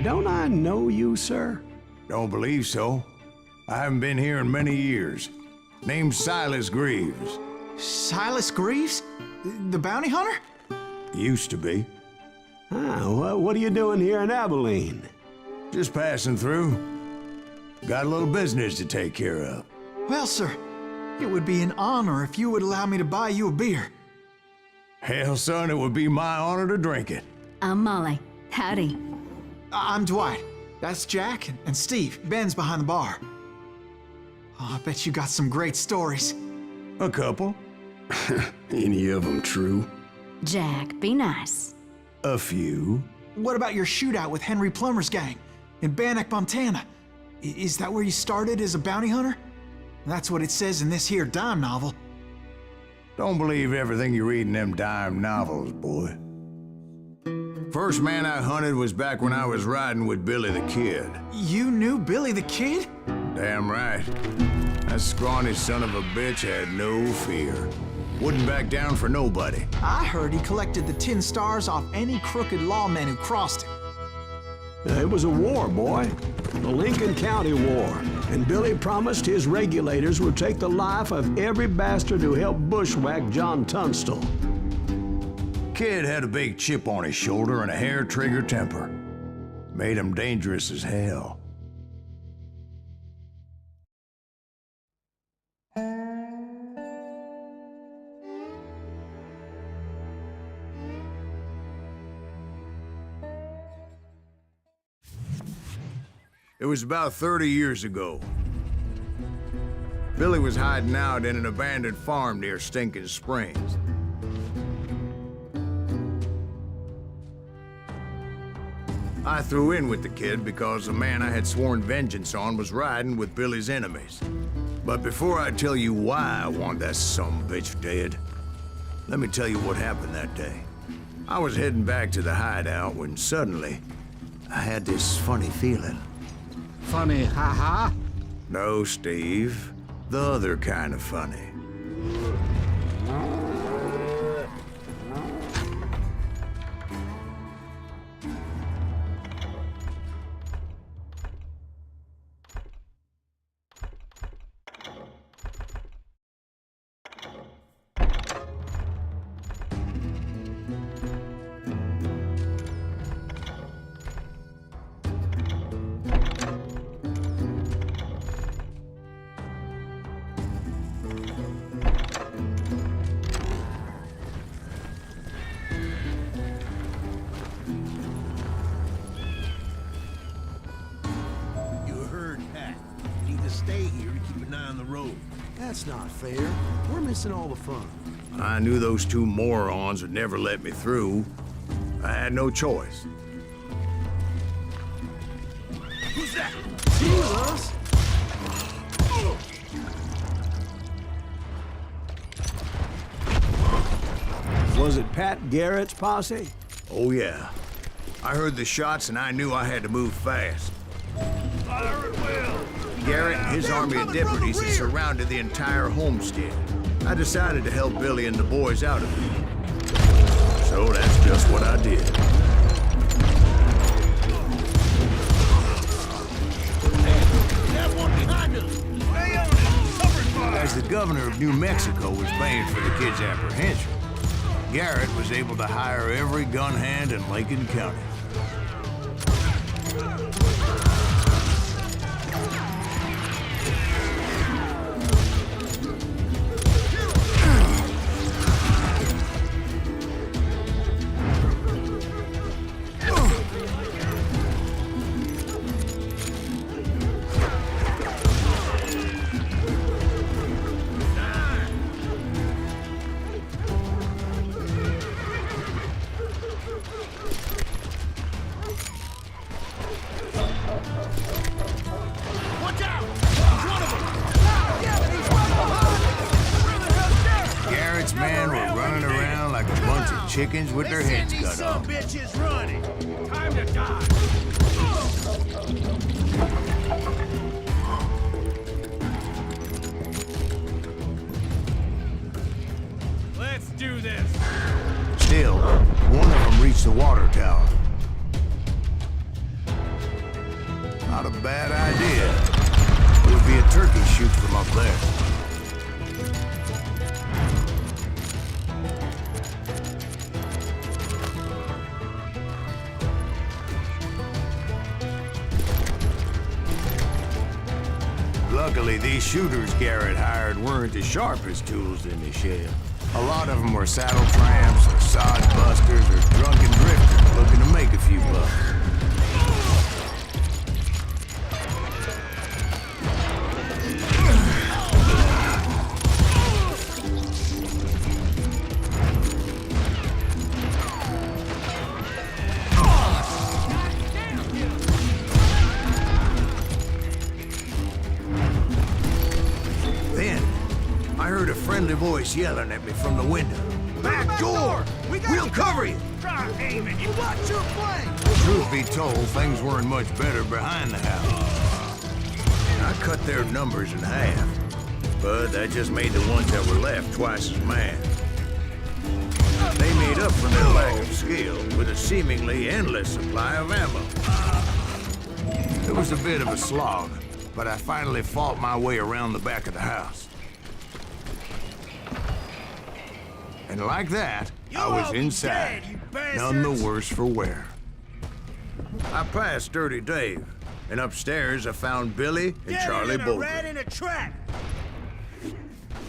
Don't I know you, sir? Don't believe so. I haven't been here in many years. Name's Silas Greaves. Silas Greaves? The bounty hunter? Used to be. Well, what are you doing here in Abilene? Just passing through. Got a little business to take care of. Well, sir, it would be an honor if you would allow me to buy you a beer. Hell, son, it would be my honor to drink it. I'm Molly. Howdy. I'm Dwight. That's Jack and Steve. Ben's behind the bar. Oh, I bet you got some great stories. A couple. Any of them true? Jack, be nice. A few. What about your shootout with Henry Plummer's gang in Bannock, Montana? Is that where you started as a bounty hunter? That's what it says in this here dime novel. Don't believe everything you read in them dime novels, boy. First man I hunted was back when I was riding with Billy the Kid. You knew Billy the Kid? Damn right. That scrawny son of a bitch had no fear. Wouldn't back down for nobody. I heard he collected the 10 stars off any crooked lawman who crossed him. It was a war, boy. The Lincoln County War. And Billy promised his regulators would take the life of every bastard who helped bushwhack John Tunstall. Kid had a big chip on his shoulder and a hair-trigger temper. Made him dangerous as hell. It was about 30 years ago. Billy was hiding out in an abandoned farm near Stinking Springs. I threw in with the kid because the man I had sworn vengeance on was riding with Billy's enemies. But before I tell you why I want that sumbitch dead, let me tell you what happened that day. I was heading back to the hideout when suddenly I had this funny feeling. Funny, ha-ha? No, Steve. The other kind of funny. Stay here to keep an eye on the road. That's not fair. We're missing all the fun. I knew those two morons would never let me through. I had no choice. Who's that? Jesus! Was it Pat Garrett's posse? Oh, yeah. I heard the shots and I knew I had to move fast. Fire at will! Garrett and his army of deputies had surrounded the entire homestead. I decided to help Billy and the boys out of it. So that's just what I did. That one behind us! Stay on it! Cover fire! As the governor of New Mexico was paying for the kid's apprehension, Garrett was able to hire every gun hand in Lincoln County. Chickens with their heads cut off. Bitches running. Time to die. Let's do this. Still, one of them reached the water tower. bad idea. It would be a turkey shoot from up there. Luckily, these shooters Garrett hired weren't as sharp as tools in the shed. A lot of them were saddle tramps, or sod busters, or drunken drifters looking to make a few bucks. I heard a friendly voice yelling at me from the window. Back door! We'll cover you! Try aiming. You watch your flank. Truth be told, things weren't much better behind the house. I cut their numbers in half, but that just made the ones that were left twice as mad. They made up for their lack of skill with a seemingly endless supply of ammo. It was a bit of a slog, but I finally fought my way around the back of the house. And like that, I was inside, none the worse for wear. I passed Dirty Dave, and upstairs I found Billy and Charlie Bolger. Rat in a trap.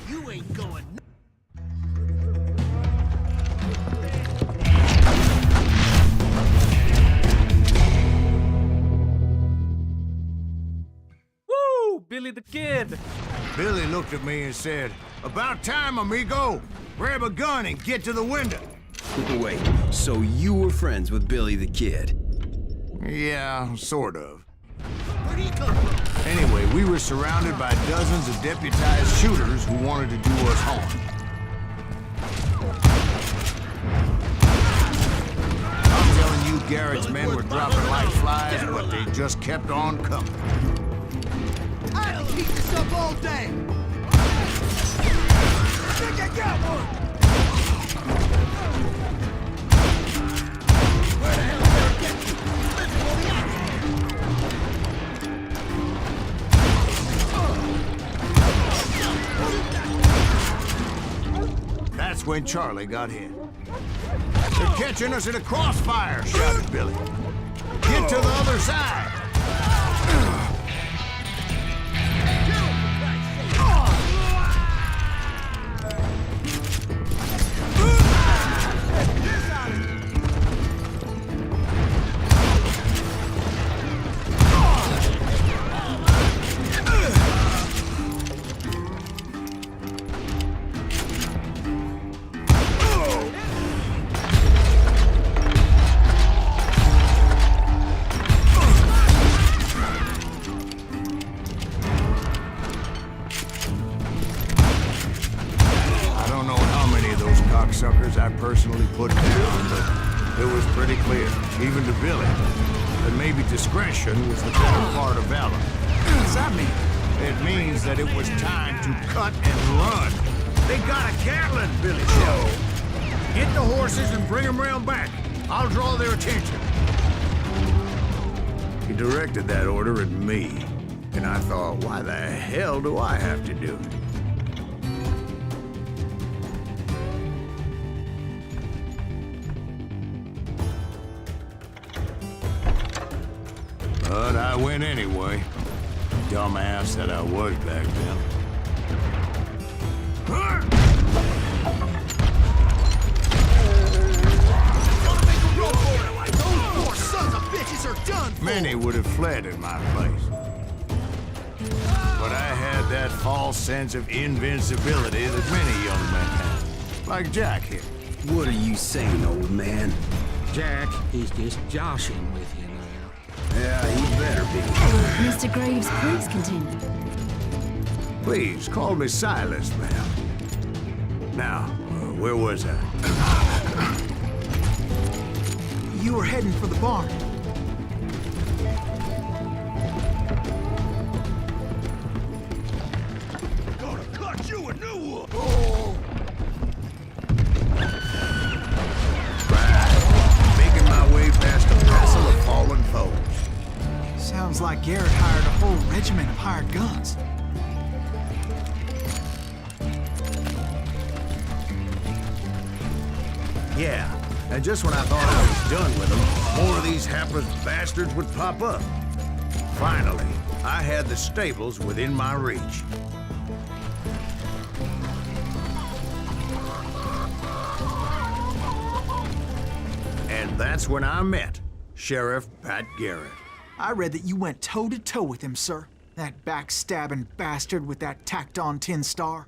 You ain't going. Woo! Billy the Kid! Billy looked at me and said, "About time, amigo. Grab a gun and get to the window." Wait, so you were friends with Billy the Kid? Yeah, sort of. Where'd he come from? Anyway, we were surrounded by dozens of deputized shooters who wanted to do us harm. I'm telling you, Garrett's men were dropping like flies, but they just kept on coming. I can keep this up all day. Think I got one. Where the hell did I get you? That's when Charlie got hit. "They're catching us in a crossfire," shouted Billy. "Get to the other side." Suckers I personally put down, but it was pretty clear, even to Billy, that maybe discretion was the better part of valor. What's that mean? It means that it was time to cut and run. "They got a Gatling," Billy shouted. "Get the horses and bring them round back. I'll draw their attention." He directed that order at me, and I thought, why the hell do I have to do it? But I went anyway. Dumbass that I was back then. Those poor sons of bitches are done for. Many would have fled in my place. But I had that false sense of invincibility that many young men have. Like Jack here. What are you saying, old man? Jack, he's just joshing with you now. Yeah, he better be. Mr. Graves, please continue. Please, call me Silas, ma'am. Now, where was I? You were heading for the barn. Gonna cut you a new one. Right. Making my way past a vessel of fallen foes. Sounds like Garrett hired a whole regiment of hired guns. Yeah, and just when I thought I was done with them, more of these hapless bastards would pop up. Finally, I had the stables within my reach. And that's when I met Sheriff Pat Garrett. I read that you went toe-to-toe with him, sir. That backstabbing bastard with that tacked-on tin star.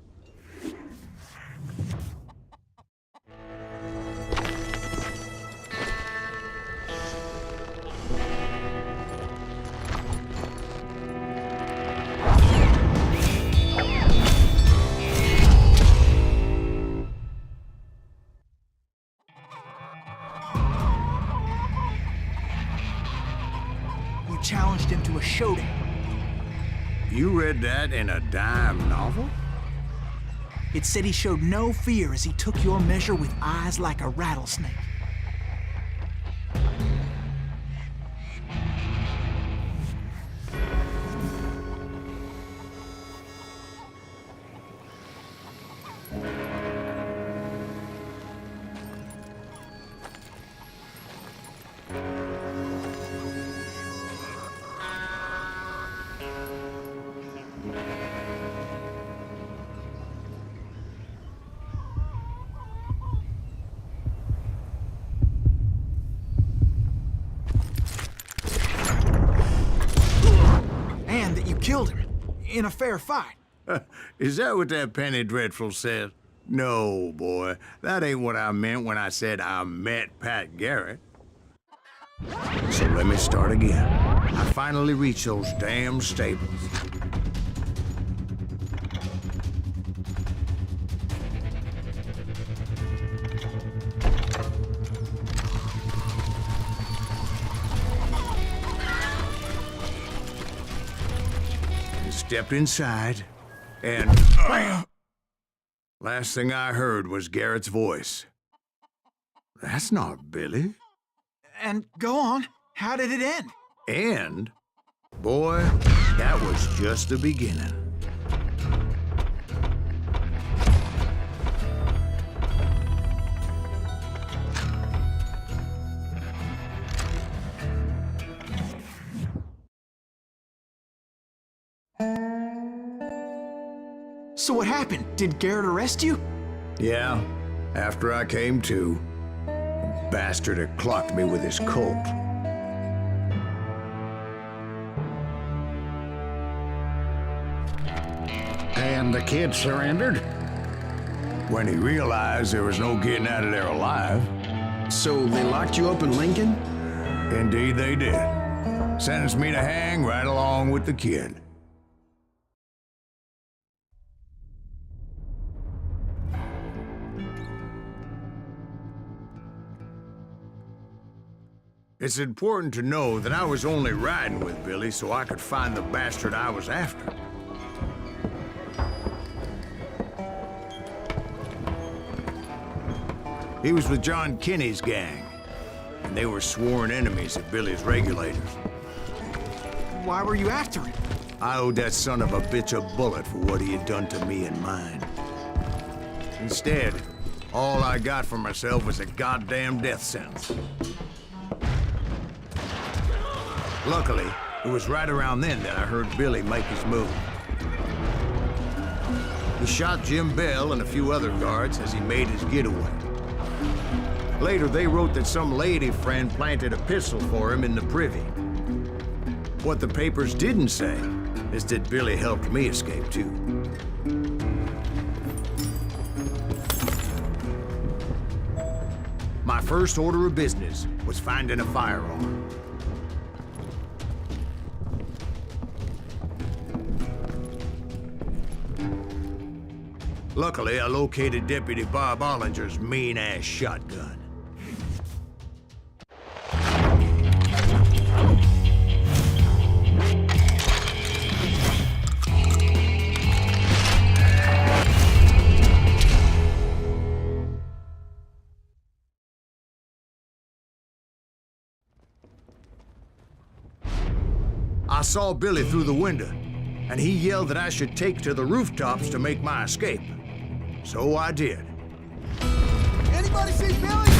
Challenged him to a showdown. You read that in a dime novel? It said he showed no fear as he took your measure with eyes like a rattlesnake. Killed him in a fair fight. Is that what that Penny Dreadful said? No, boy. That ain't what I meant when I said I met Pat Garrett. So let me start again. I finally reached those damn stables. Stepped inside, and last thing I heard was Garrett's voice. That's not Billy. And go on, how did it end? And, boy, that was just the beginning. So what happened? Did Garrett arrest you? Yeah, after I came to, the bastard had clocked me with his Colt. And the kid surrendered? When he realized there was no getting out of there alive. So they locked you up in Lincoln? Indeed they did. Sentenced me to hang right along with the kid. It's important to know that I was only riding with Billy so I could find the bastard I was after. He was with John Kinney's gang, and they were sworn enemies of Billy's regulators. Why were you after him? I owed that son of a bitch a bullet for what he had done to me and mine. Instead, all I got for myself was a goddamn death sentence. Luckily, it was right around then that I heard Billy make his move. He shot Jim Bell and a few other guards as he made his getaway. Later, they wrote that some lady friend planted a pistol for him in the privy. What the papers didn't say is that Billy helped me escape, too. My first order of business was finding a firearm. Luckily, I located Deputy Bob Ollinger's mean-ass shotgun. I I saw Billy through the window, and he yelled that I should take to the rooftops to make my escape. So I did. Anybody see Billy?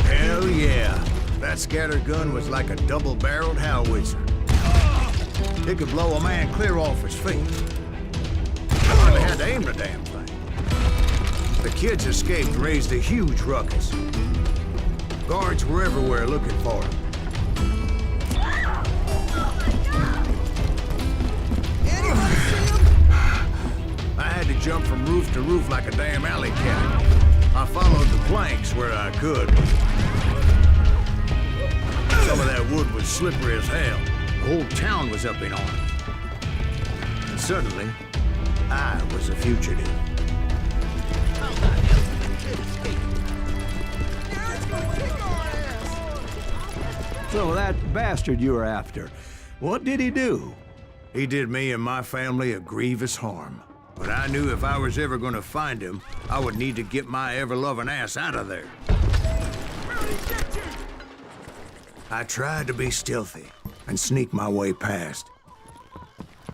Hell yeah. That scatter gun was like a double-barreled howitzer. It could blow a man clear off his feet. I hardly had to aim the damn thing. The kids escaped raised a huge ruckus. Guards were everywhere looking for him. Anybody see him? I had to jump from roof to roof like a damn alley cat. I followed the planks where I could. Some of that wood was slippery as hell. The whole town was up in arms. And suddenly, I was a fugitive. So that bastard you were after, what did he do? He did me and my family a grievous harm. But I knew if I was ever gonna find him, I would need to get my ever-loving ass out of there. I tried to be stealthy and sneak my way past.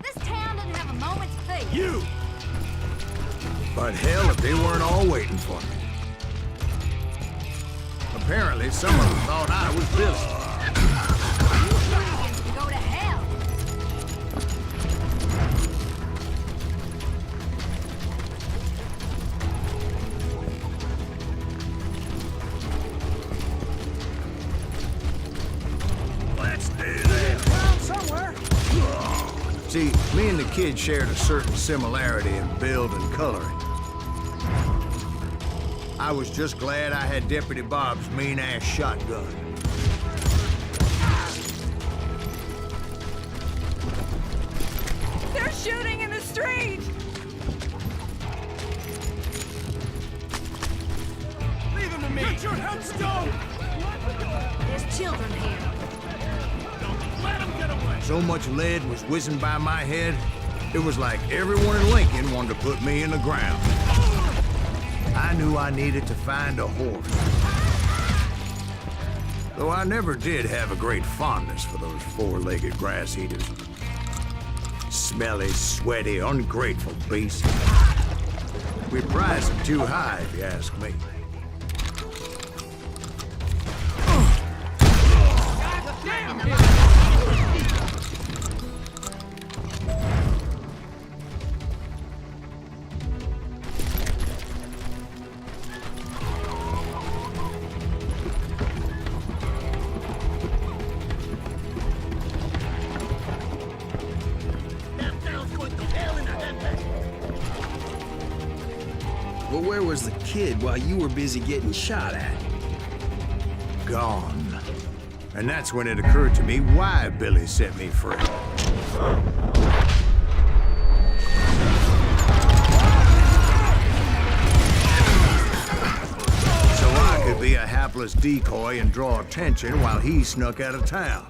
This town doesn't have a moment's peace. You! But hell, if they weren't all waiting for me. Apparently, some of them thought I was Billy. You go to hell. Let's do this. Around somewhere. See, me and the kid shared a certain similarity in build and coloring. I was just glad I had Deputy Bob's mean-ass shotgun. They're shooting in the street! Leave him to me. Get your headstone. There's children here. Don't let him get away. So much lead was whizzing by my head, it was like everyone in Lincoln wanted to put me in the ground. I knew I needed to find a horse. Though I never did have a great fondness for those four-legged grass eaters. Smelly, sweaty, ungrateful beasts. We prize them too high, if you ask me. Well, where was the kid while you were busy getting shot at? Gone. And that's when it occurred to me why Billy set me free. So I could be a hapless decoy and draw attention while he snuck out of town.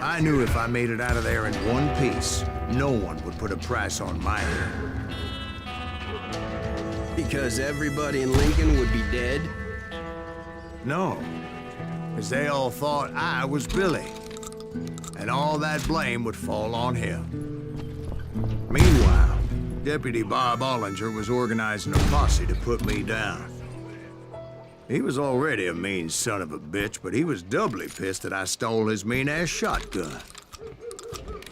I knew if I made it out of there in one piece, no one would put a price on my head. Because everybody in Lincoln would be dead? No, because they all thought I was Billy, and all that blame would fall on him. Meanwhile, Deputy Bob Ollinger was organizing a posse to put me down. He was already a mean son of a bitch, but he was doubly pissed that I stole his mean-ass shotgun.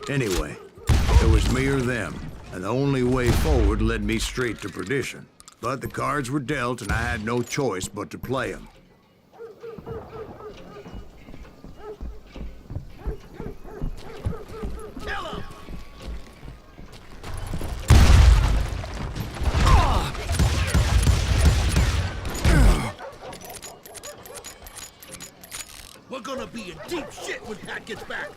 Anyway, it was me or them, and the only way forward led me straight to perdition. But the cards were dealt, and I had no choice but to play them. We're gonna be in deep shit when Pat gets back.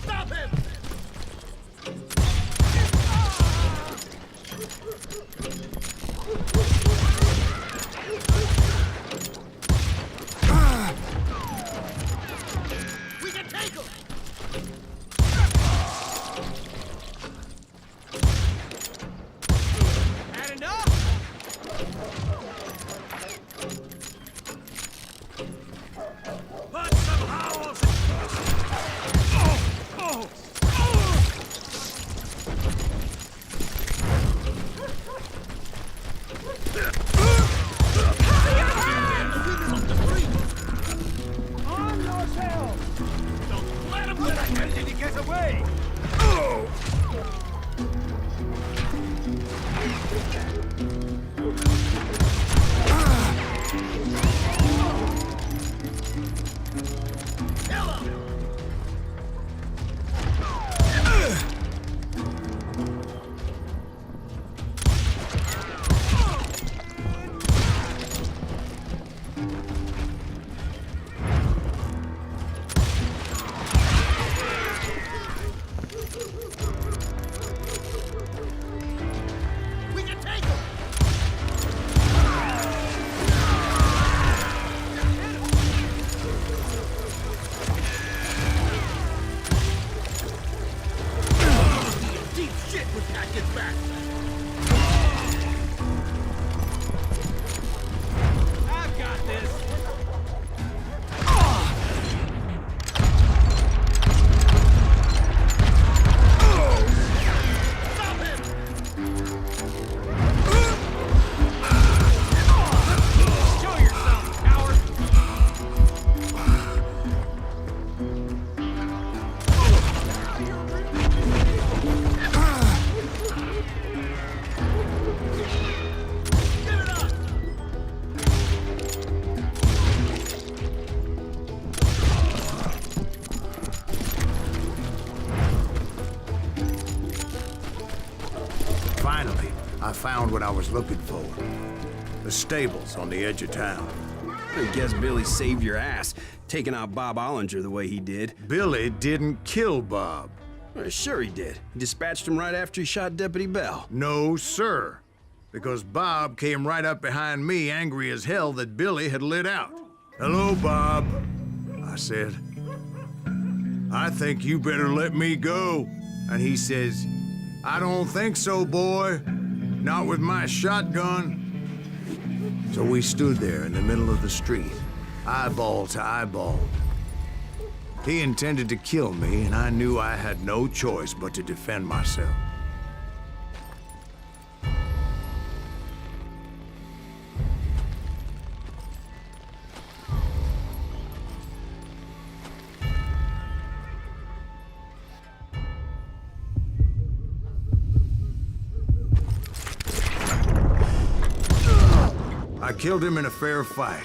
Stop him! We can take him! way! We can take him! Deep shit was at his back. I've got this. Stop him! Show yourself, coward. Give it up! Finally, I found what I was looking for. The stables on the edge of town. I guess Billy saved your ass, taking out Bob Ollinger the way he did. Billy didn't kill Bob. Well, sure he did. He dispatched him right after he shot Deputy Bell. No, sir. Because Bob came right up behind me, angry as hell that Billy had lit out. Hello, Bob, I said. I think you better let me go. And he says, I don't think so, boy. Not with my shotgun. So we stood there in the middle of the street, eyeball to eyeball. He intended to kill me, and I knew I had no choice but to defend myself. I killed him in a fair fight.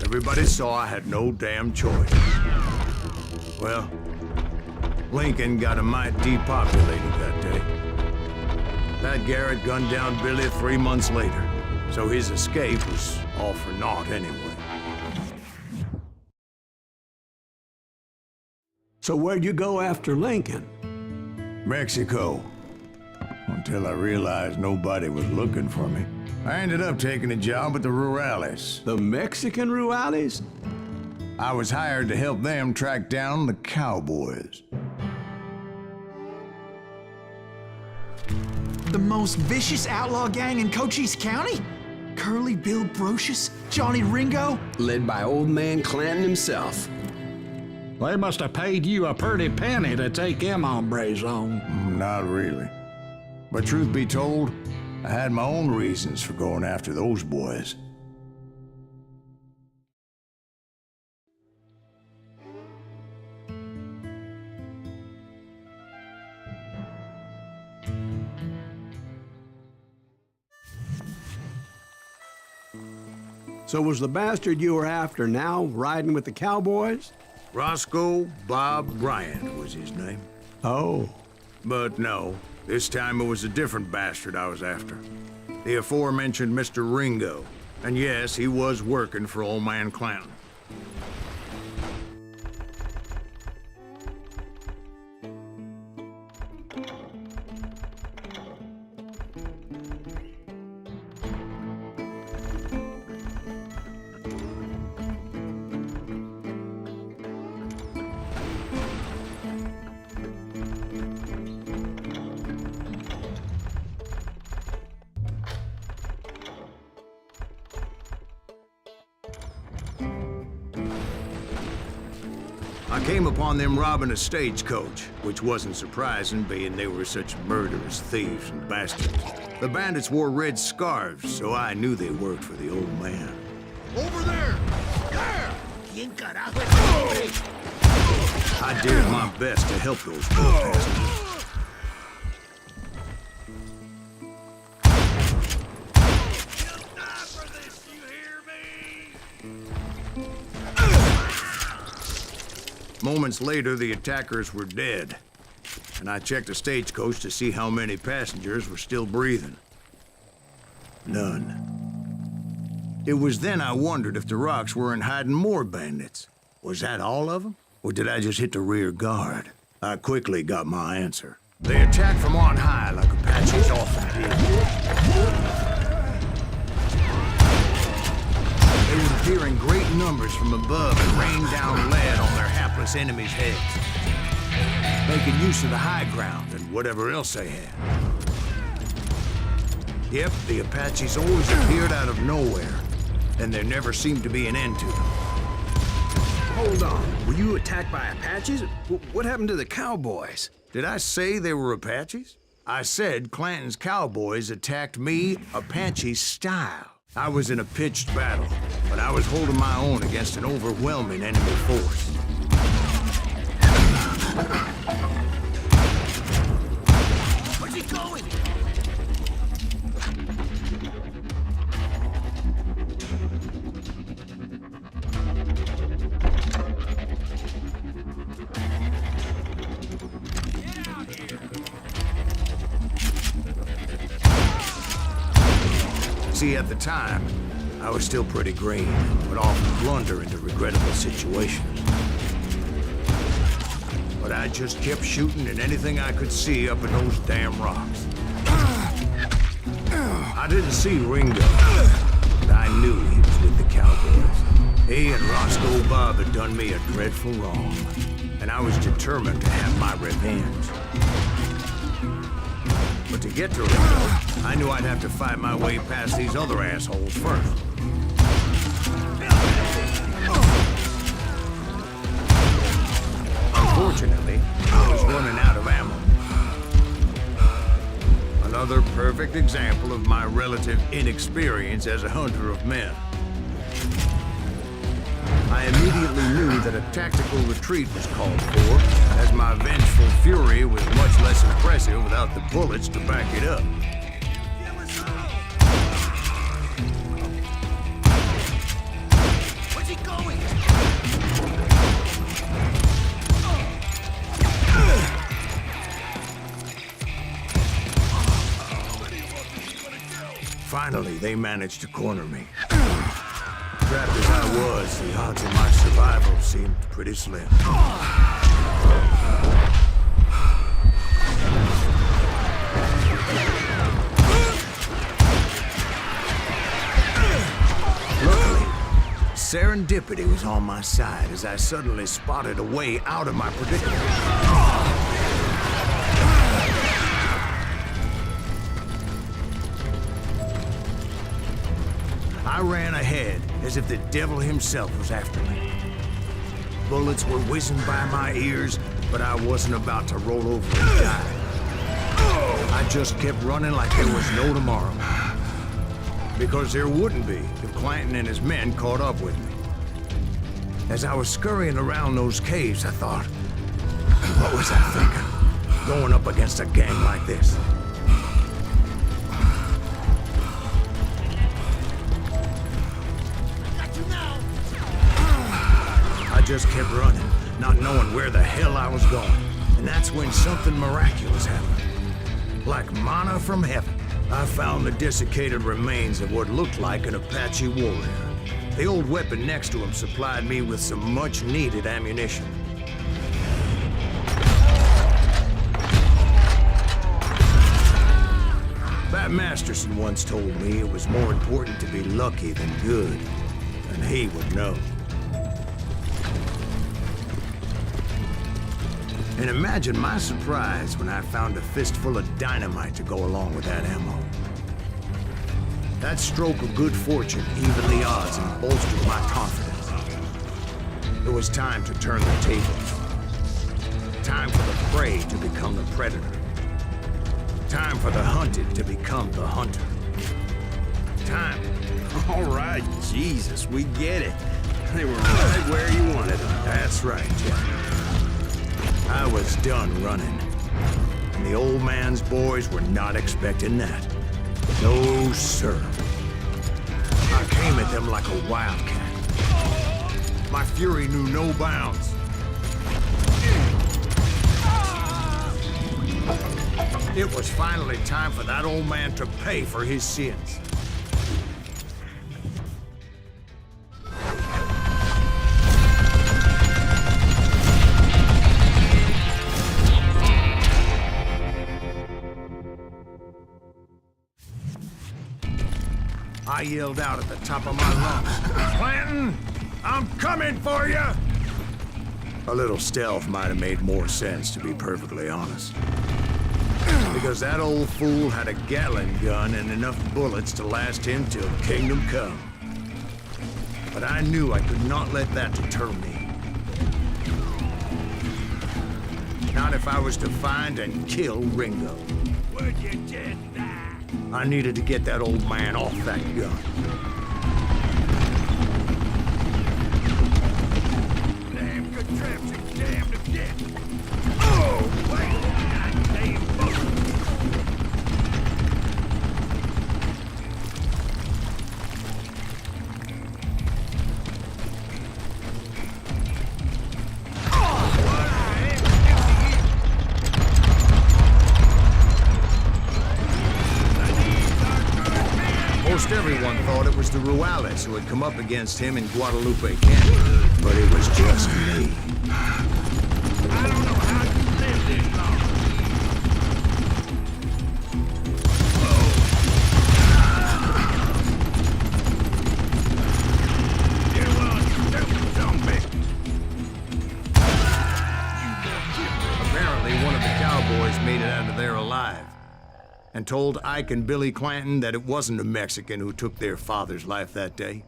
Everybody saw I had no damn choice. Well, Lincoln got a mite depopulated that day. Pat Garrett gunned down Billy 3 months later, so his escape was all for naught anyway. So where'd you go after Lincoln? Mexico. Until I realized nobody was looking for me. I ended up taking a job at the Rurales. The Mexican Rurales? I was hired to help them track down the cowboys. The most vicious outlaw gang in Cochise County? Curly Bill Brocious? Johnny Ringo? Led by old man Clanton himself. They must have paid you a pretty penny to take them hombres on. Not really. But truth be told, I had my own reasons for going after those boys. So was the bastard you were after now riding with the cowboys? Roscoe Bob Bryant was his name. Oh. But no, this time it was a different bastard I was after. The aforementioned Mr. Ringo. And yes, he was working for old man Clanton. I came upon them robbing a stagecoach, which wasn't surprising, being they were such murderous thieves and bastards. The bandits wore red scarves, so I knew they worked for the old man. Over there! There! ¿Quién carajo es? I did my best to help those poor passengers. Moments later, the attackers were dead, and I checked the stagecoach to see how many passengers were still breathing. None. It was then I wondered if the rocks weren't hiding more bandits. Was that all of them? Or did I just hit the rear guard? I quickly got my answer. They attacked from on high like Apaches often did. They would appear in great numbers from above and rain down lead on their hapless enemies' heads, making use of the high ground and whatever else they had. Yep, the Apaches always appeared out of nowhere, and there never seemed to be an end to them. Hold on. Were you attacked by Apaches? What happened to the cowboys? Did I say they were Apaches? I said Clanton's cowboys attacked me Apache style. I was in a pitched battle, but I was holding my own against an overwhelming enemy force. Where's he going? See, at the time, I was still pretty green, but often blunder into regrettable situations. But I just kept shooting at anything I could see up in those damn rocks. I didn't see Ringo, but I knew he was with the cowboys. He and Roscoe Bob had done me a dreadful wrong, and I was determined to have my revenge. But to get to Ringo, I knew I'd have to fight my way past these other assholes first. Unfortunately, I was running out of ammo. Another perfect example of my relative inexperience as a hunter of men. I immediately knew that a tactical retreat was called for, as my vengeful fury was much less impressive without the bullets to back it up. Where's he going? Finally, they managed to corner me. Trapped as I was, the odds of my survival seemed pretty slim. Luckily, serendipity was on my side as I suddenly spotted a way out of my predicament. I ran ahead as if the devil himself was after me. Bullets were whizzing by my ears, but I wasn't about to roll over and die. I just kept running like there was no tomorrow. Because there wouldn't be if Clanton and his men caught up with me. As I was scurrying around those caves, I thought, what was I thinking? Going up against a gang like this? I just kept running, not knowing where the hell I was going. And that's when something miraculous happened. Like manna from heaven, I found the desiccated remains of what looked like an Apache warrior. The old weapon next to him supplied me with some much-needed ammunition. Bat Masterson once told me it was more important to be lucky than good, and he would know. And imagine my surprise when I found a fistful of dynamite to go along with that ammo. That stroke of good fortune evened the odds and bolstered my confidence. It was time to turn the tables. Time for the prey to become the predator. Time for the hunted to become the hunter. Time. All right, Jesus, we get it. They were right where you wanted them. That's right, Jack. I was done running. And the old man's boys were not expecting that. No, sir. I came at them like a wildcat. My fury knew no bounds. It was finally time for that old man to pay for his sins. I yelled out at the top of my lungs, "Clanton, I'm coming for you!" A little stealth might have made more sense, to be perfectly honest. Because that old fool had a Gatling gun and enough bullets to last him till kingdom come. But I knew I could not let that deter me. Not if I was to find and kill Ringo. Would you just die? I needed to get that old man off that gun. Damn contraption, damn to death. Oh, wait! Damn bullet. Most everyone thought it was the Juarez who had come up against him in Guadalupe Canyon, but it was just me. I don't know how you lived this long. You stupid zombie. Apparently, one of the cowboys made it out of there alive, and told Ike and Billy Clanton that it wasn't a Mexican who took their father's life that day.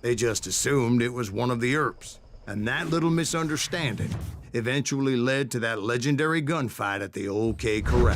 They just assumed it was one of the Earps, and that little misunderstanding eventually led to that legendary gunfight at the OK Corral.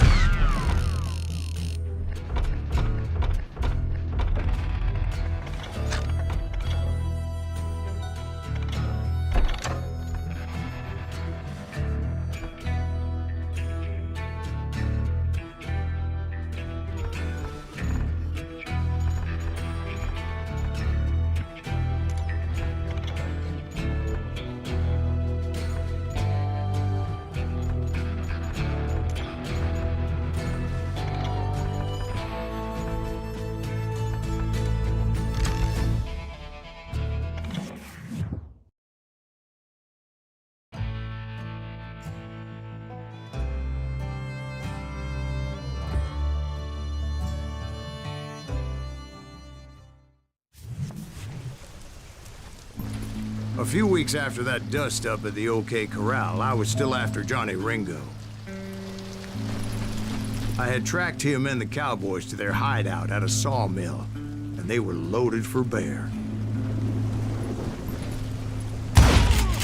A few weeks after that dust-up at the OK Corral, I was still after Johnny Ringo. I had tracked him and the cowboys to their hideout at a sawmill, and they were loaded for bear.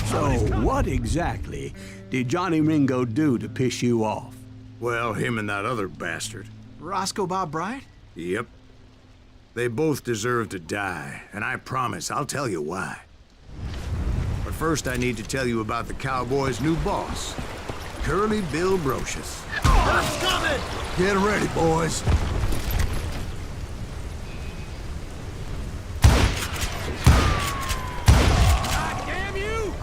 So what exactly did Johnny Ringo do to piss you off? Well, him and that other bastard. Roscoe Bob Bryant? Yep. They both deserve to die, and I promise I'll tell you why. But first, I need to tell you about the Cowboys' new boss, Curly Bill Brocious. I'm coming! Get ready, boys. God damn you!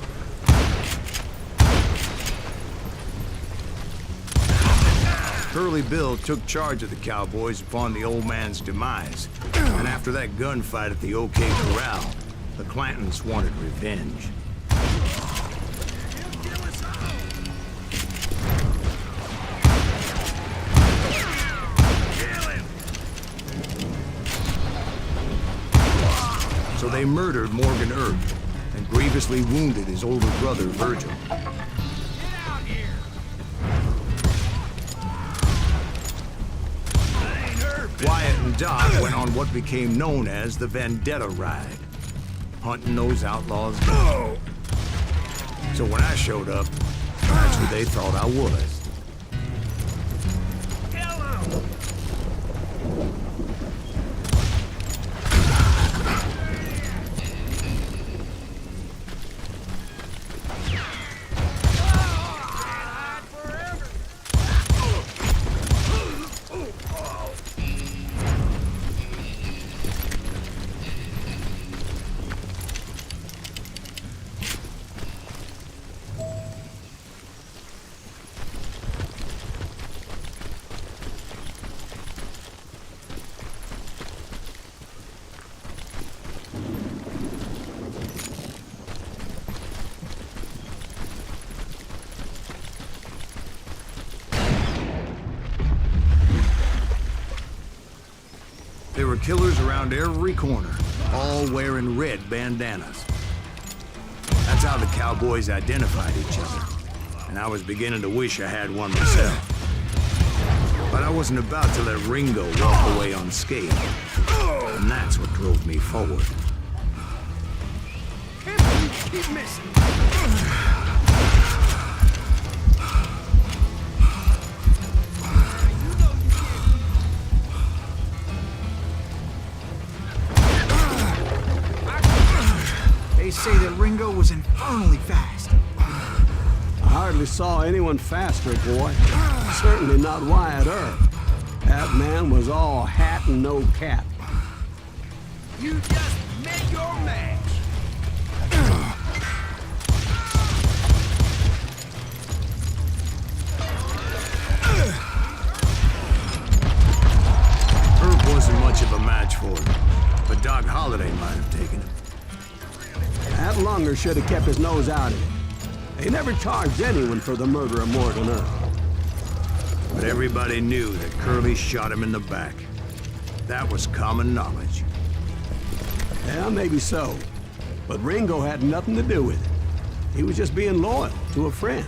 Curly Bill took charge of the Cowboys upon the old man's demise. And after that gunfight at the OK Corral, the Clantons wanted revenge. So they murdered Morgan Earp and grievously wounded his older brother, Virgil. Get out here! That ain't her, bitch. Wyatt and Doc went on what became known as the Vendetta Ride, hunting those outlaws down. So when I showed up, that's who they thought I was. were killers around every corner, all wearing red bandanas. That's how the cowboys identified each other, and I was beginning to wish I had one myself. But I wasn't about to let Ringo walk away unscathed, and that's what drove me forward. Keep missing. They say that Ringo was infernally fast. I hardly saw anyone faster, boy. Certainly not Wyatt Earp. That man was all hat and no cap. You just met your match. Earp wasn't much of a match for him, but Doc Holliday might have taken him. That lunger should have kept his nose out of it. They never charged anyone for the murder of Morgan Earp. But everybody knew that Curly shot him in the back. That was common knowledge. Yeah, maybe so. But Ringo had nothing to do with it. He was just being loyal to a friend.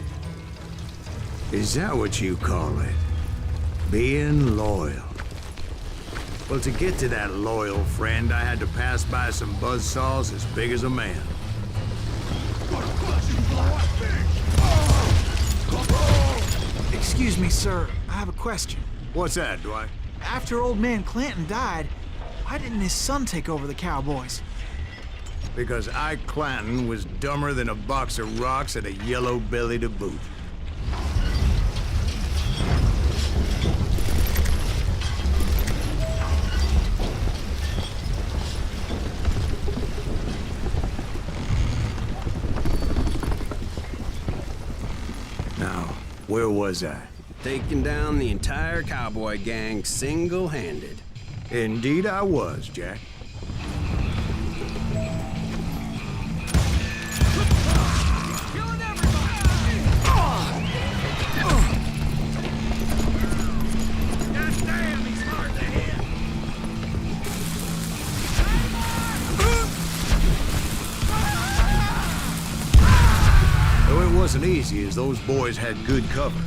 Is that what you call it? Being loyal? Well, to get to that loyal friend, I had to pass by some buzzsaws as big as a man. Excuse me, sir. I have a question. What's that, Dwight? After old man Clanton died, why didn't his son take over the Cowboys? Because Ike Clanton was dumber than a box of rocks and a yellow belly to boot. Now, where was I? Taking down the entire cowboy gang single-handed. Indeed I was, Jack. Killing everybody! God damn, he's hard to hit! Though it wasn't easy, as those boys had good cover.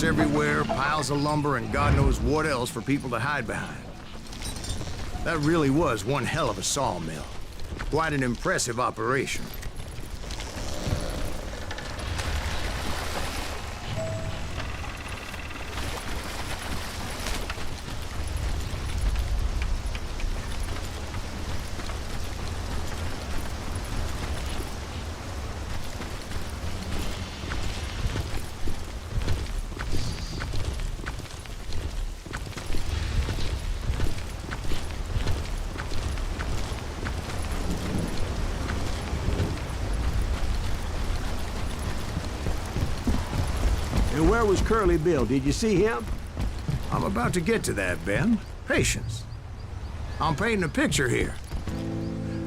Everywhere, piles of lumber, and God knows what else for people to hide behind. That really was one hell of a sawmill. Quite an impressive operation. And where was Curly Bill? Did you see him? I'm about to get to that, Ben. Patience. I'm painting a picture here.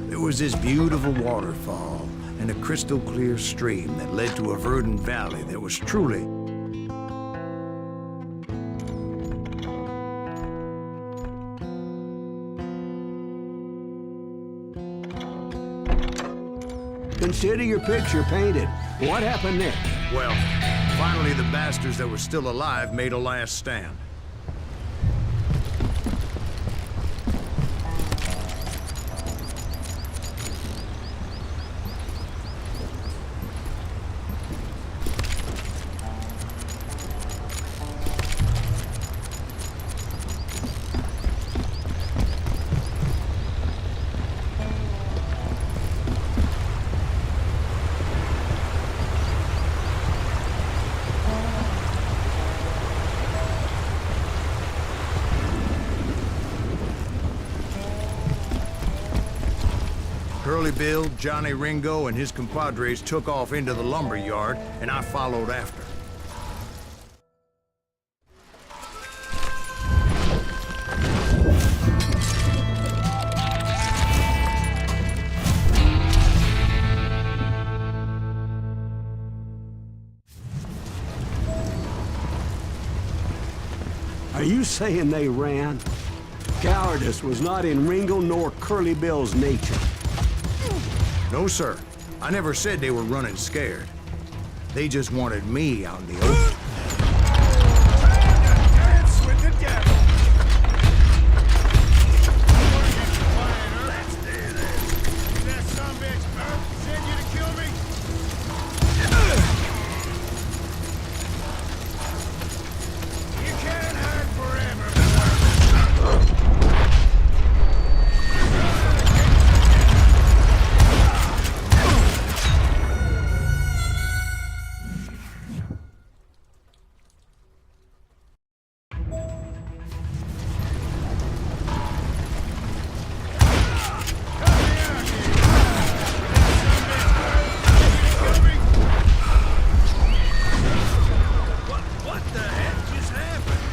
There was this beautiful waterfall and a crystal clear stream that led to a verdant valley that was truly... Consider your picture painted. What happened next? Well, finally the bastards that were still alive made a last stand. Curly Bill, Johnny Ringo, and his compadres took off into the lumber yard, and I followed after. Are you saying they ran? Cowardice was not in Ringo nor Curly Bill's nature. No, sir. I never said they were running scared. They just wanted me out in the open. Dance with the devil! Let's do this! Is that sumbitch Bert send you to kill me? You can't hide forever. What the heck just happened?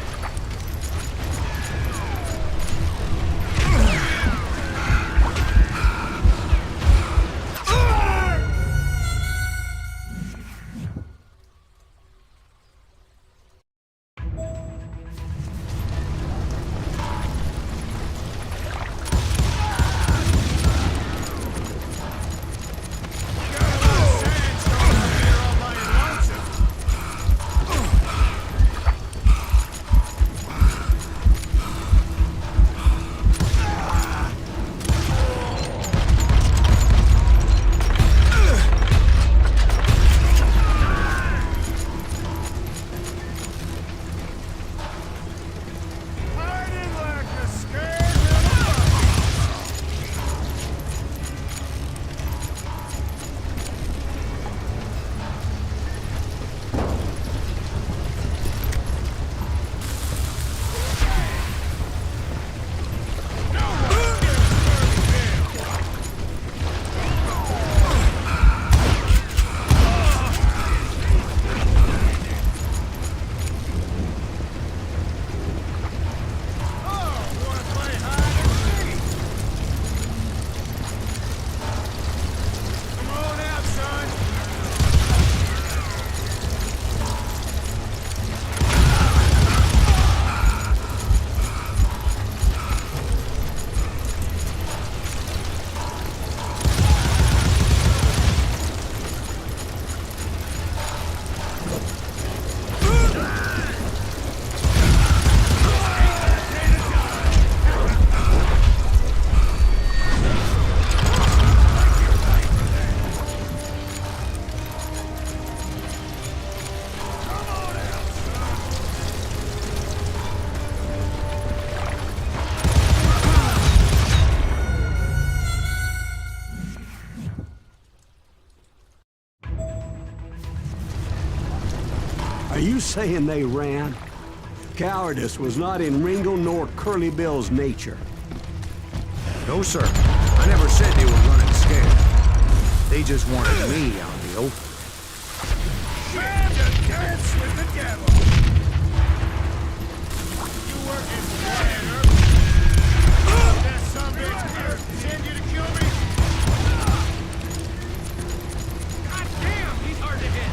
Are you saying they ran? Cowardice was not in Ringo nor Curly Bill's nature. No, sir. I never said they were running scared. They just wanted me out in the open. Time to dance with the devil! You working planner? That sumbitch Bert send you to kill me? God damn, he's hard to hit!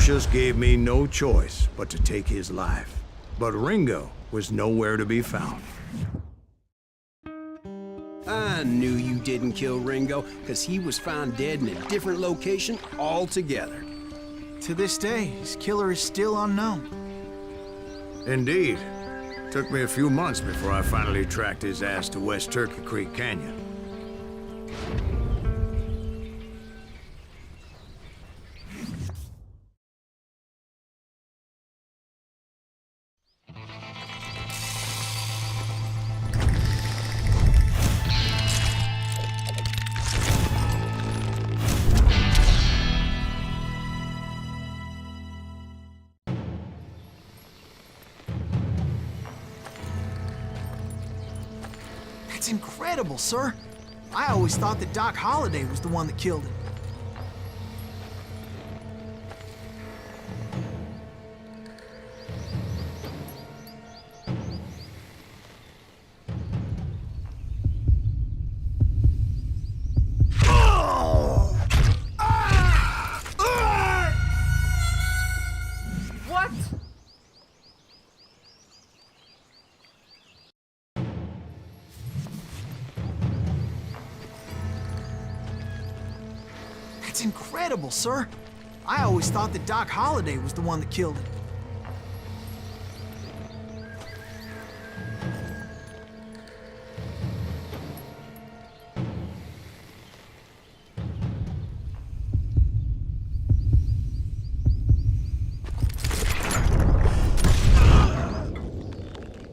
Lucius gave me no choice but to take his life. But Ringo was nowhere to be found. I knew you didn't kill Ringo, because he was found dead in a different location altogether. To this day, his killer is still unknown. Indeed. Took me a few months before I finally tracked his ass to West Turkey Creek Canyon. That's incredible, sir. I always thought that Doc Holliday was the one that killed him. What? That's incredible, sir. I always thought that Doc Holliday was the one that killed him.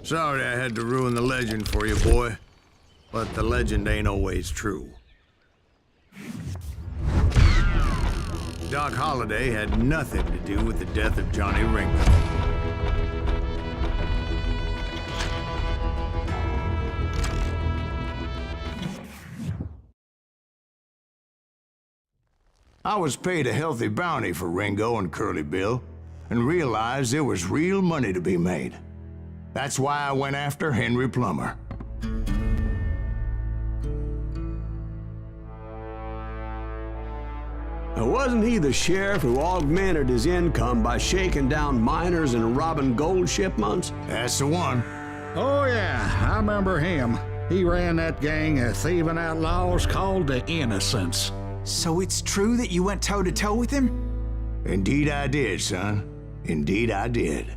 Sorry I had to ruin the legend for you, boy. But the legend ain't always true. Doc Holliday had nothing to do with the death of Johnny Ringo. I was paid a healthy bounty for Ringo and Curly Bill, and realized there was real money to be made. That's why I went after Henry Plummer. Wasn't he the sheriff who augmented his income by shaking down miners and robbing gold shipments? That's the one. Oh, yeah, I remember him. He ran that gang of thieving outlaws called the Innocents. So it's true that you went toe-to-toe with him? Indeed I did, son. Indeed I did.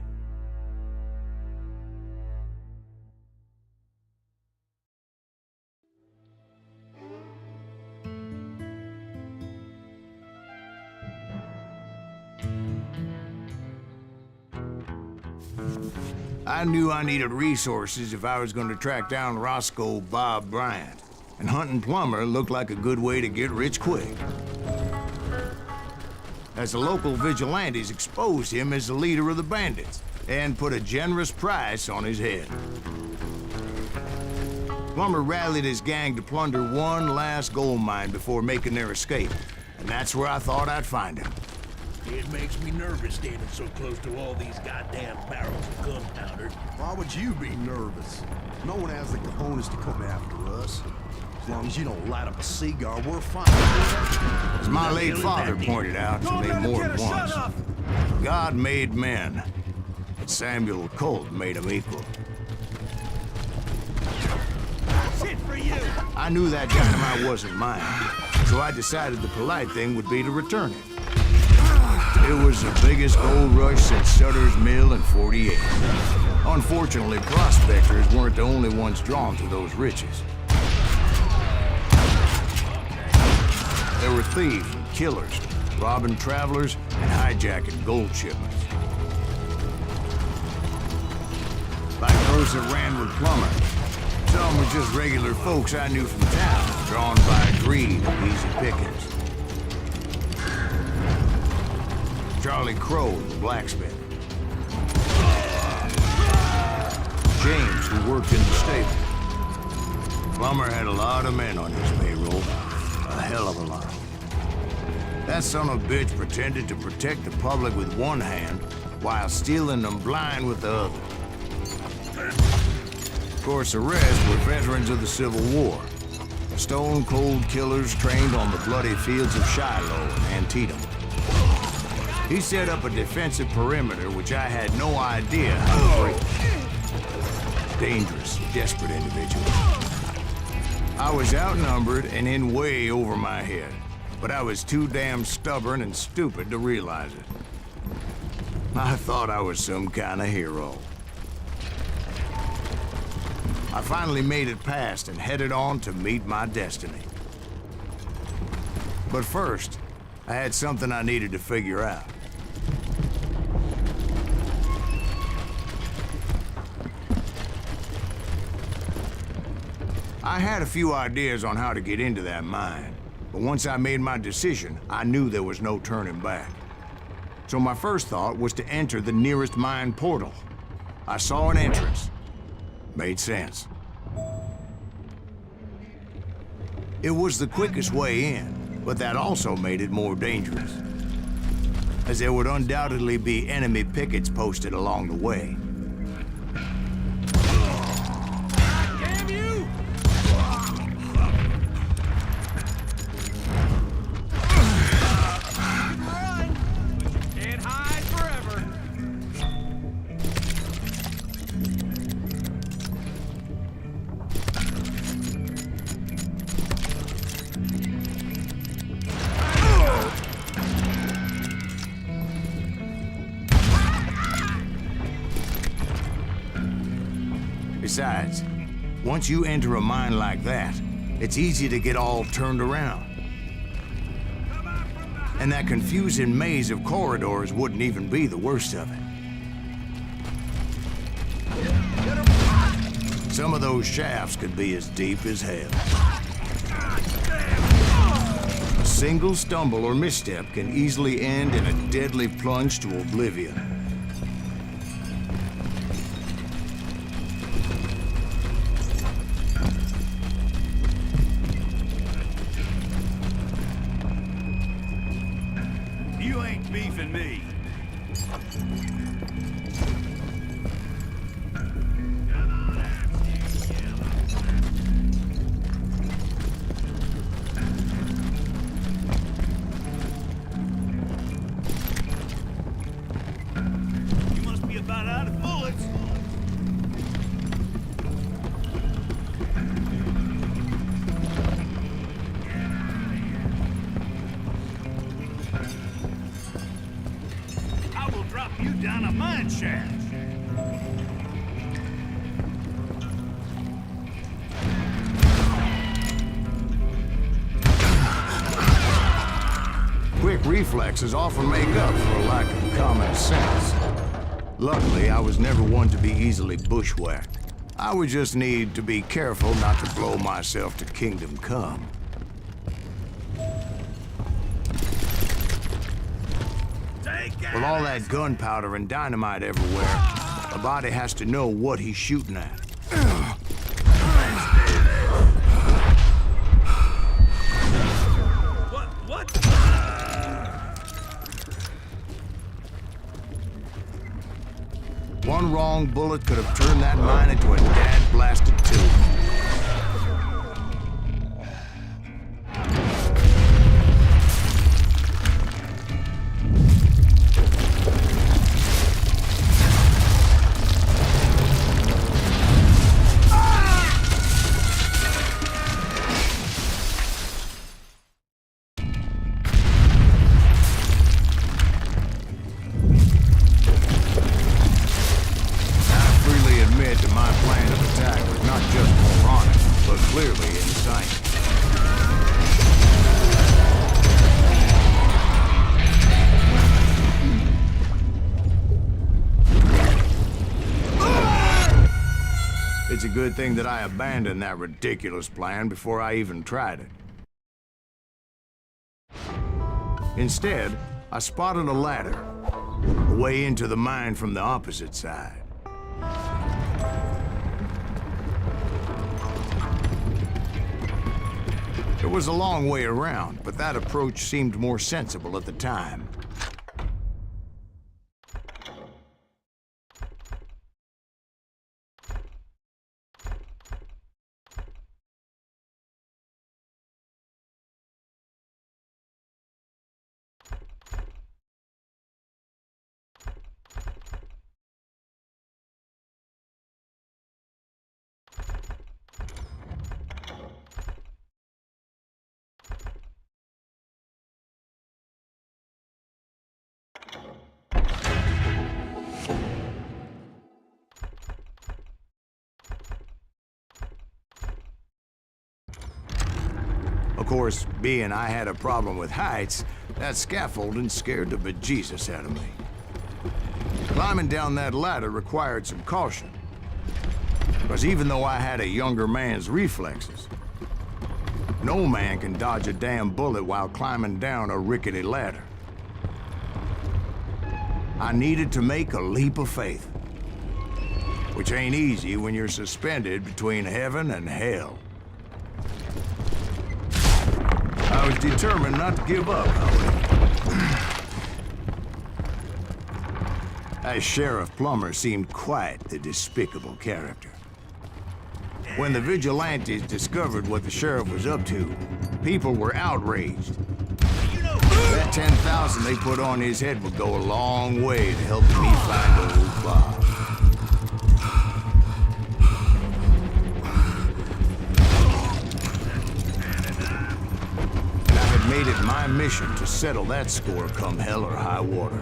I knew I needed resources if I was going to track down Roscoe Bob Bryant, and hunting Plummer looked like a good way to get rich quick. As the local vigilantes exposed him as the leader of the bandits, and put a generous price on his head. Plummer rallied his gang to plunder one last gold mine before making their escape, and that's where I thought I'd find him. It makes me nervous standing so close to all these goddamn barrels of gunpowder. Why would you be nervous? No one has the cojones to come after us. As long as you don't light up a cigar, we're fine. As my late father pointed out to me more than once, God made men, but Samuel Colt made them equal. Shit for you! I knew that dynamite wasn't mine, so I decided the polite thing would be to return it. It was the biggest gold rush since Sutter's Mill in '48. Unfortunately, prospectors weren't the only ones drawn to those riches. There were thieves and killers, robbing travelers and hijacking gold shipments. Like those that ran with Plummer, some were just regular folks I knew from town, drawn by greed and easy pickings. Charlie Crow, the blacksmith. James, who worked in the stable. Plummer had a lot of men on his payroll. A hell of a lot. That son of a bitch pretended to protect the public with one hand while stealing them blind with the other. Of course, the rest were veterans of the Civil War. Stone-cold killers trained on the bloody fields of Shiloh and Antietam. He set up a defensive perimeter which I had no idea how to break. Dangerous, desperate individual. I was outnumbered and in way over my head, but I was too damn stubborn and stupid to realize it. I thought I was some kind of hero. I finally made it past and headed on to meet my destiny. But first, I had something I needed to figure out. I had a few ideas on how to get into that mine, but once I made my decision, I knew there was no turning back. So my first thought was to enter the nearest mine portal. I saw an entrance. Made sense. It was the quickest way in, but that also made it more dangerous, as there would undoubtedly be enemy pickets posted along the way. Damn you! Can't hide forever. Besides, once you enter a mine like that, it's easy to get all turned around. And that confusing maze of corridors wouldn't even be the worst of it. Some of those shafts could be as deep as hell. A single stumble or misstep can easily end in a deadly plunge to oblivion. You ain't beefing me. You must be about out of bullets. I will drop you down a mine shaft. Quick reflexes often make up for a lack of common sense. Luckily, I was never one to be easily bushwhacked. I would just need to be careful not to blow myself to kingdom come. With all that gunpowder and dynamite everywhere, a body has to know what he's shooting at. What? One wrong bullet could have turned that mine into a dad-blasted tomb. My plan of attack was not just moronic, but clearly insane. It's a good thing that I abandoned that ridiculous plan before I even tried it. Instead, I spotted a ladder, a way into the mine from the opposite side. It was a long way around, but that approach seemed more sensible at the time. Of course, being I had a problem with heights, that scaffolding scared the bejesus out of me. Climbing down that ladder required some caution. Because even though I had a younger man's reflexes, no man can dodge a damn bullet while climbing down a rickety ladder. I needed to make a leap of faith, which ain't easy when you're suspended between heaven and hell. I was determined not to give up, however. As Sheriff Plummer seemed quite the despicable character. When the vigilantes discovered what the sheriff was up to, people were outraged. That 10,000 they put on his head would go a long way to helping me find old Bob. And I had made it my mission to settle that score come hell or high water.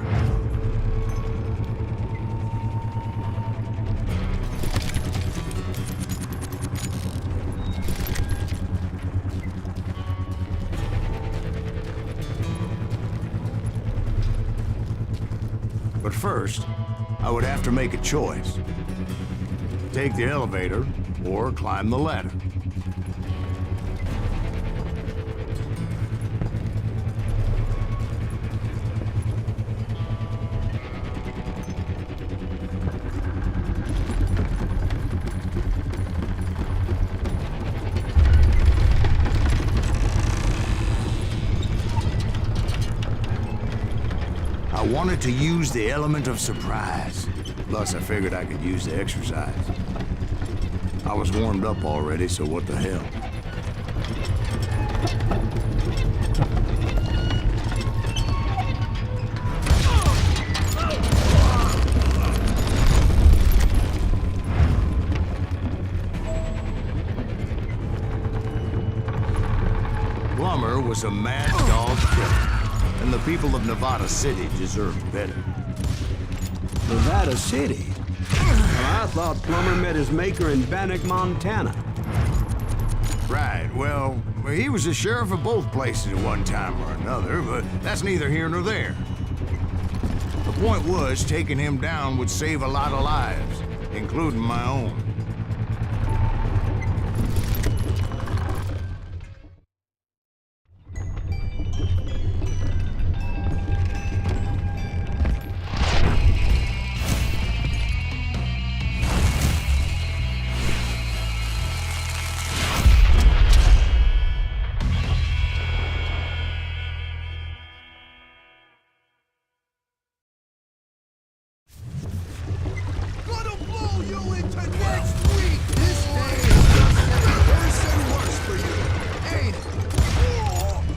But first, I would have to make a choice. Take the elevator or climb the ladder. I wanted to use the element of surprise. Plus, I figured I could use the exercise. I was warmed up already, so what the hell? Plummer was a mad dog killer. And the people of Nevada City deserved better. Nevada City? Well, I thought Plummer met his maker in Bannock, Montana. Right, well, he was the sheriff of both places at one time or another, but that's neither here nor there. The point was, taking him down would save a lot of lives, including my own.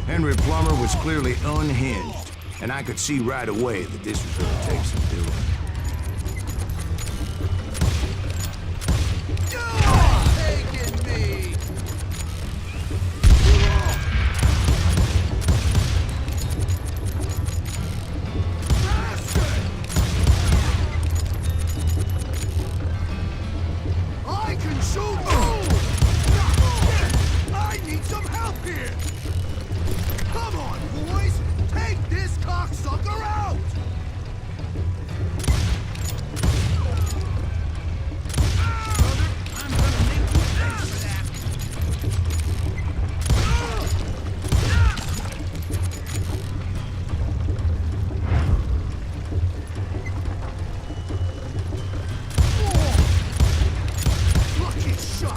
Henry Plummer was clearly unhinged, and I could see right away that this was going to take some doing. I can shoot! I need some help here! Come on, boys! Take this cocksucker out! I'm gonna make you pay for that! Lucky shot!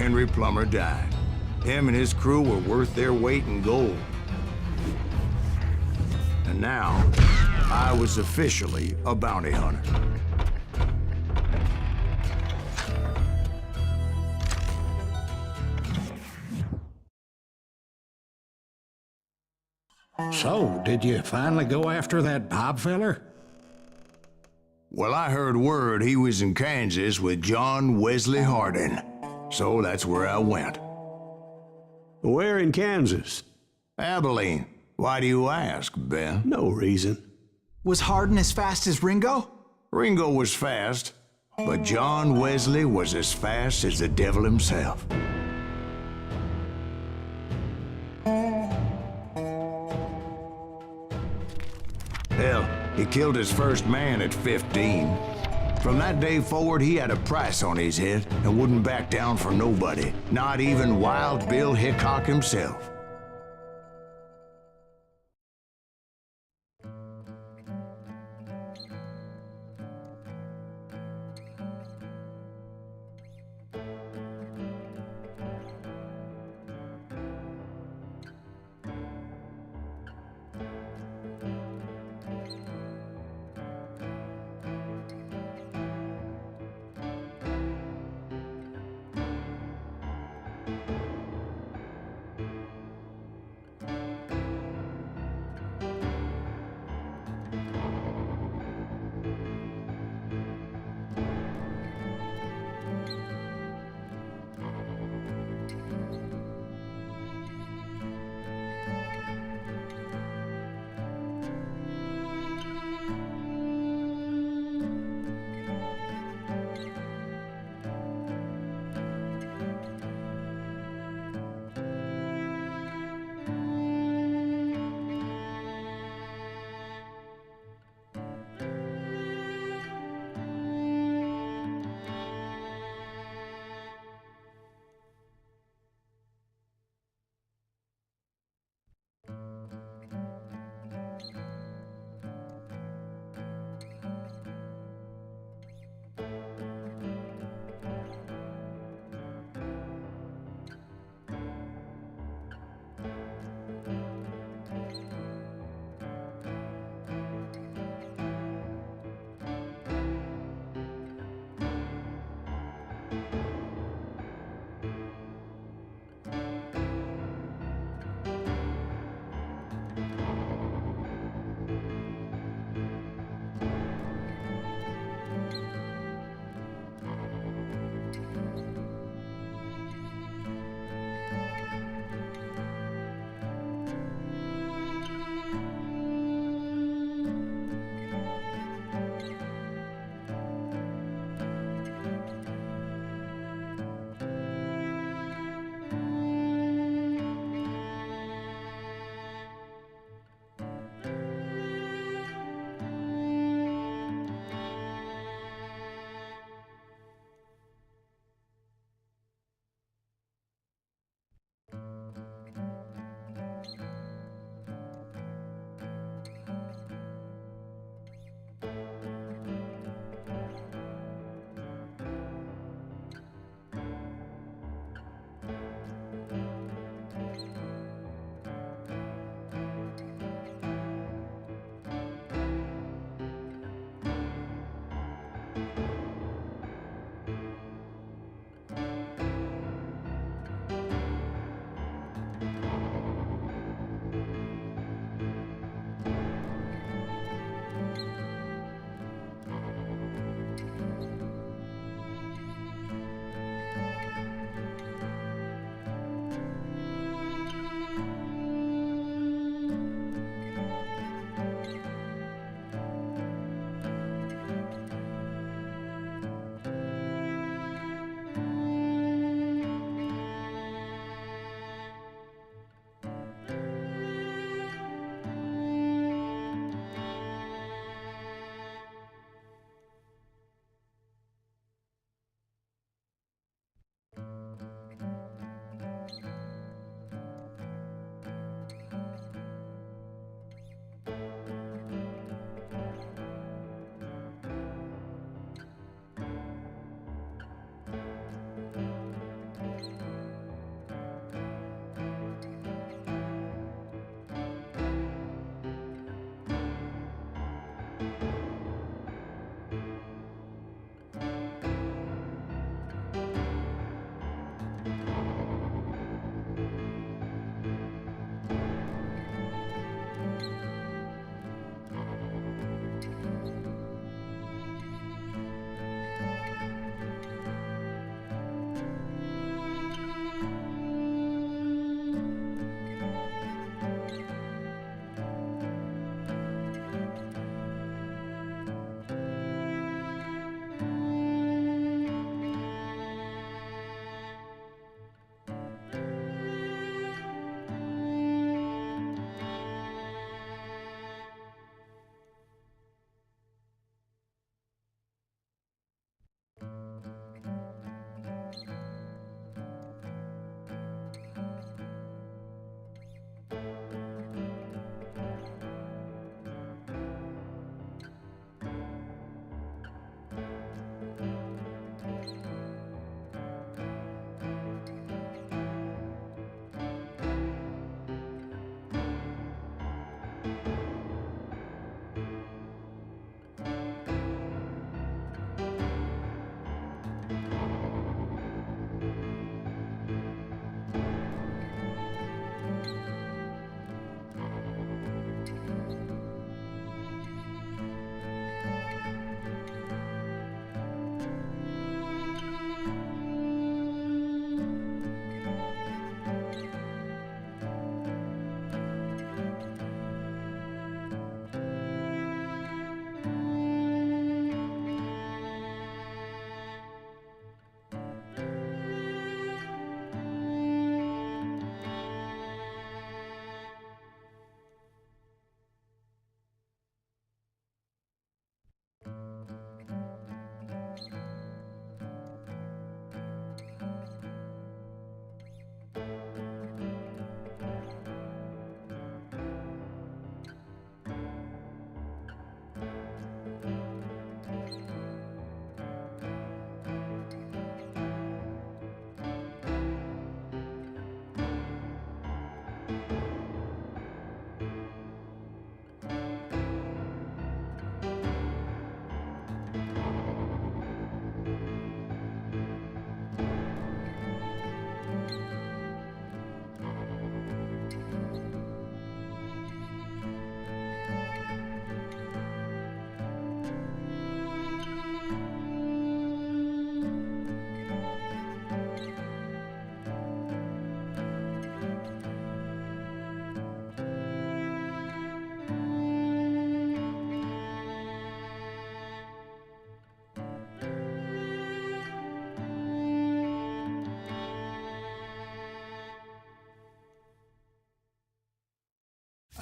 Henry Plummer died. Him and his crew were worth their weight in gold. And now, I was officially a bounty hunter. So, did you finally go after that Bob feller? Well, I heard word he was in Kansas with John Wesley Hardin. So that's where I went. Where in Kansas? Abilene. Why do you ask, Ben? No reason. Was Hardin as fast as Ringo? Ringo was fast, but John Wesley was as fast as the devil himself. Hell, he killed his first man at 15. From that day forward, he had a price on his head and wouldn't back down for nobody, not even Wild Bill Hickok himself.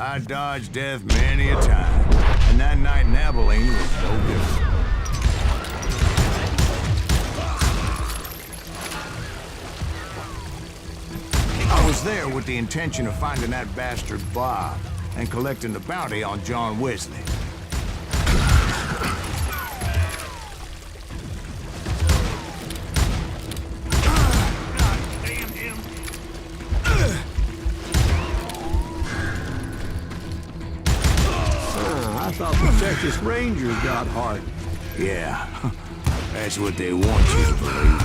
I dodged death many a time, and that night in Abilene was no different. I was there with the intention of finding that bastard Bob and collecting the bounty on John Wesley. I thought the Texas Rangers got heart. Yeah, that's what they want you to believe.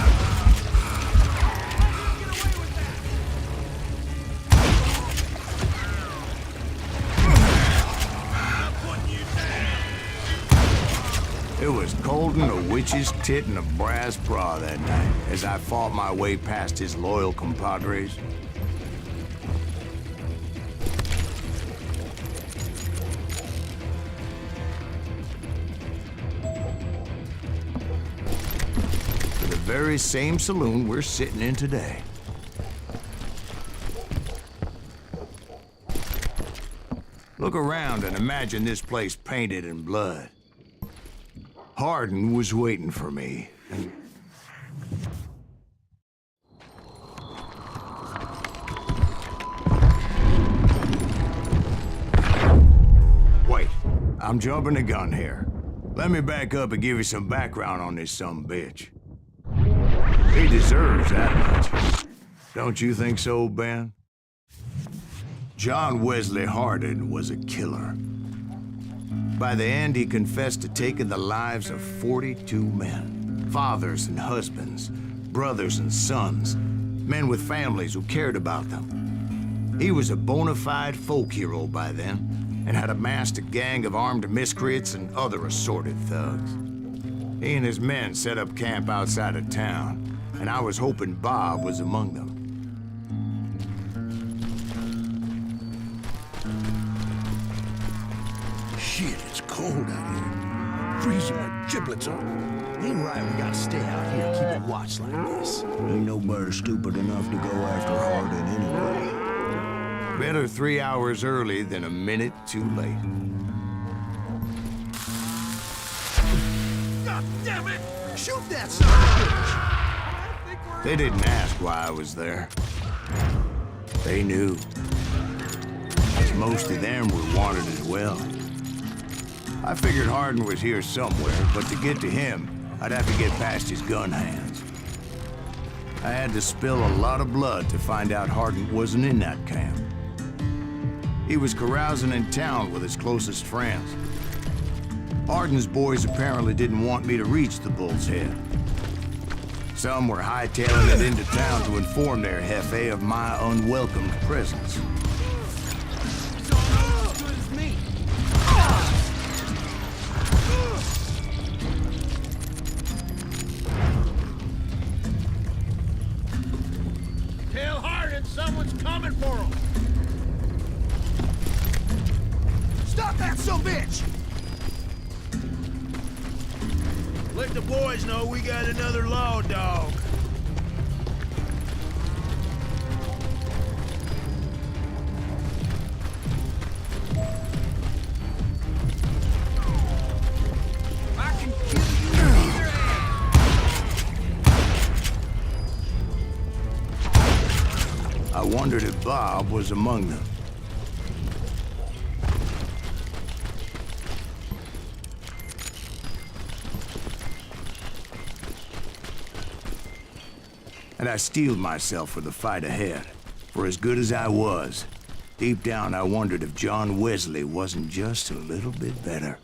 It was cold and a witch's tit and a brass bra that night as I fought my way past his loyal compadres. To the very same saloon we're sitting in today. Look around and imagine this place painted in blood. Hardin was waiting for me. Wait, I'm jumping the gun here. Let me back up and give you some background on this sumbitch. He deserves that much. Don't you think so, Ben? John Wesley Hardin was a killer. By the end, he confessed to taking the lives of 42 men. Fathers and husbands, brothers and sons, men with families who cared about them. He was a bona fide folk hero by then, and had amassed a gang of armed miscreants and other assorted thugs. He and his men set up camp outside of town, and I was hoping Bob was among them. Shit, it's cold out here. Freezing my giblets off. Ain't right we gotta stay out here keeping watch like this. Ain't nobody stupid enough to go after Hardin anyway. Better 3 hours early than a minute too late. God damn it! Shoot that son of a bitch! They didn't ask why I was there. They knew. As most of them were wanted as well. I figured Hardin was here somewhere, but to get to him, I'd have to get past his gun hands. I had to spill a lot of blood to find out Hardin wasn't in that camp. He was carousing in town with his closest friends. Hardin's boys apparently didn't want me to reach the Bull's Head. Some were hightailing it into town to inform their jefe of my unwelcomed presence. Tell Hardin someone's coming for him. Stop that sumbitch! Let the boys know we got another law dog. I can kill you with either hand. I wondered if Bob was among them. And I steeled myself for the fight ahead. For as good as I was, deep down I wondered if John Wesley wasn't just a little bit better.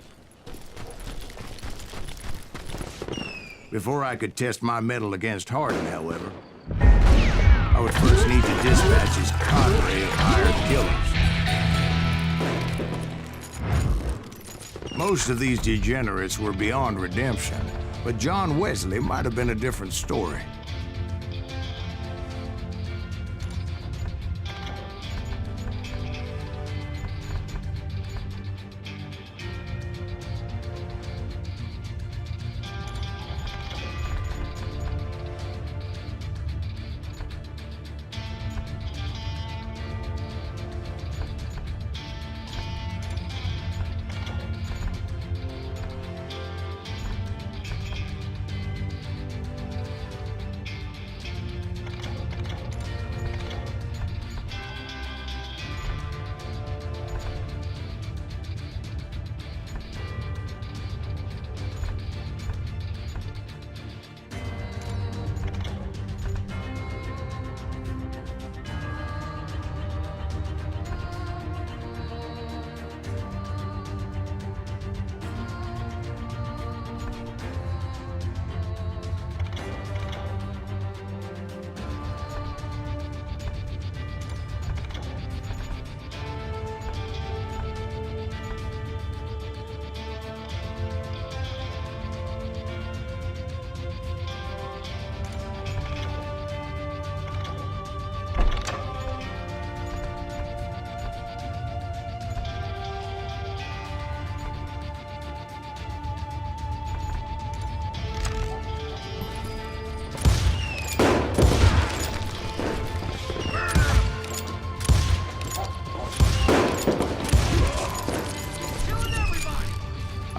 Before I could test my mettle against Hardin, however, I would first need to dispatch his cadre of hired killers. Most of these degenerates were beyond redemption, but John Wesley might have been a different story.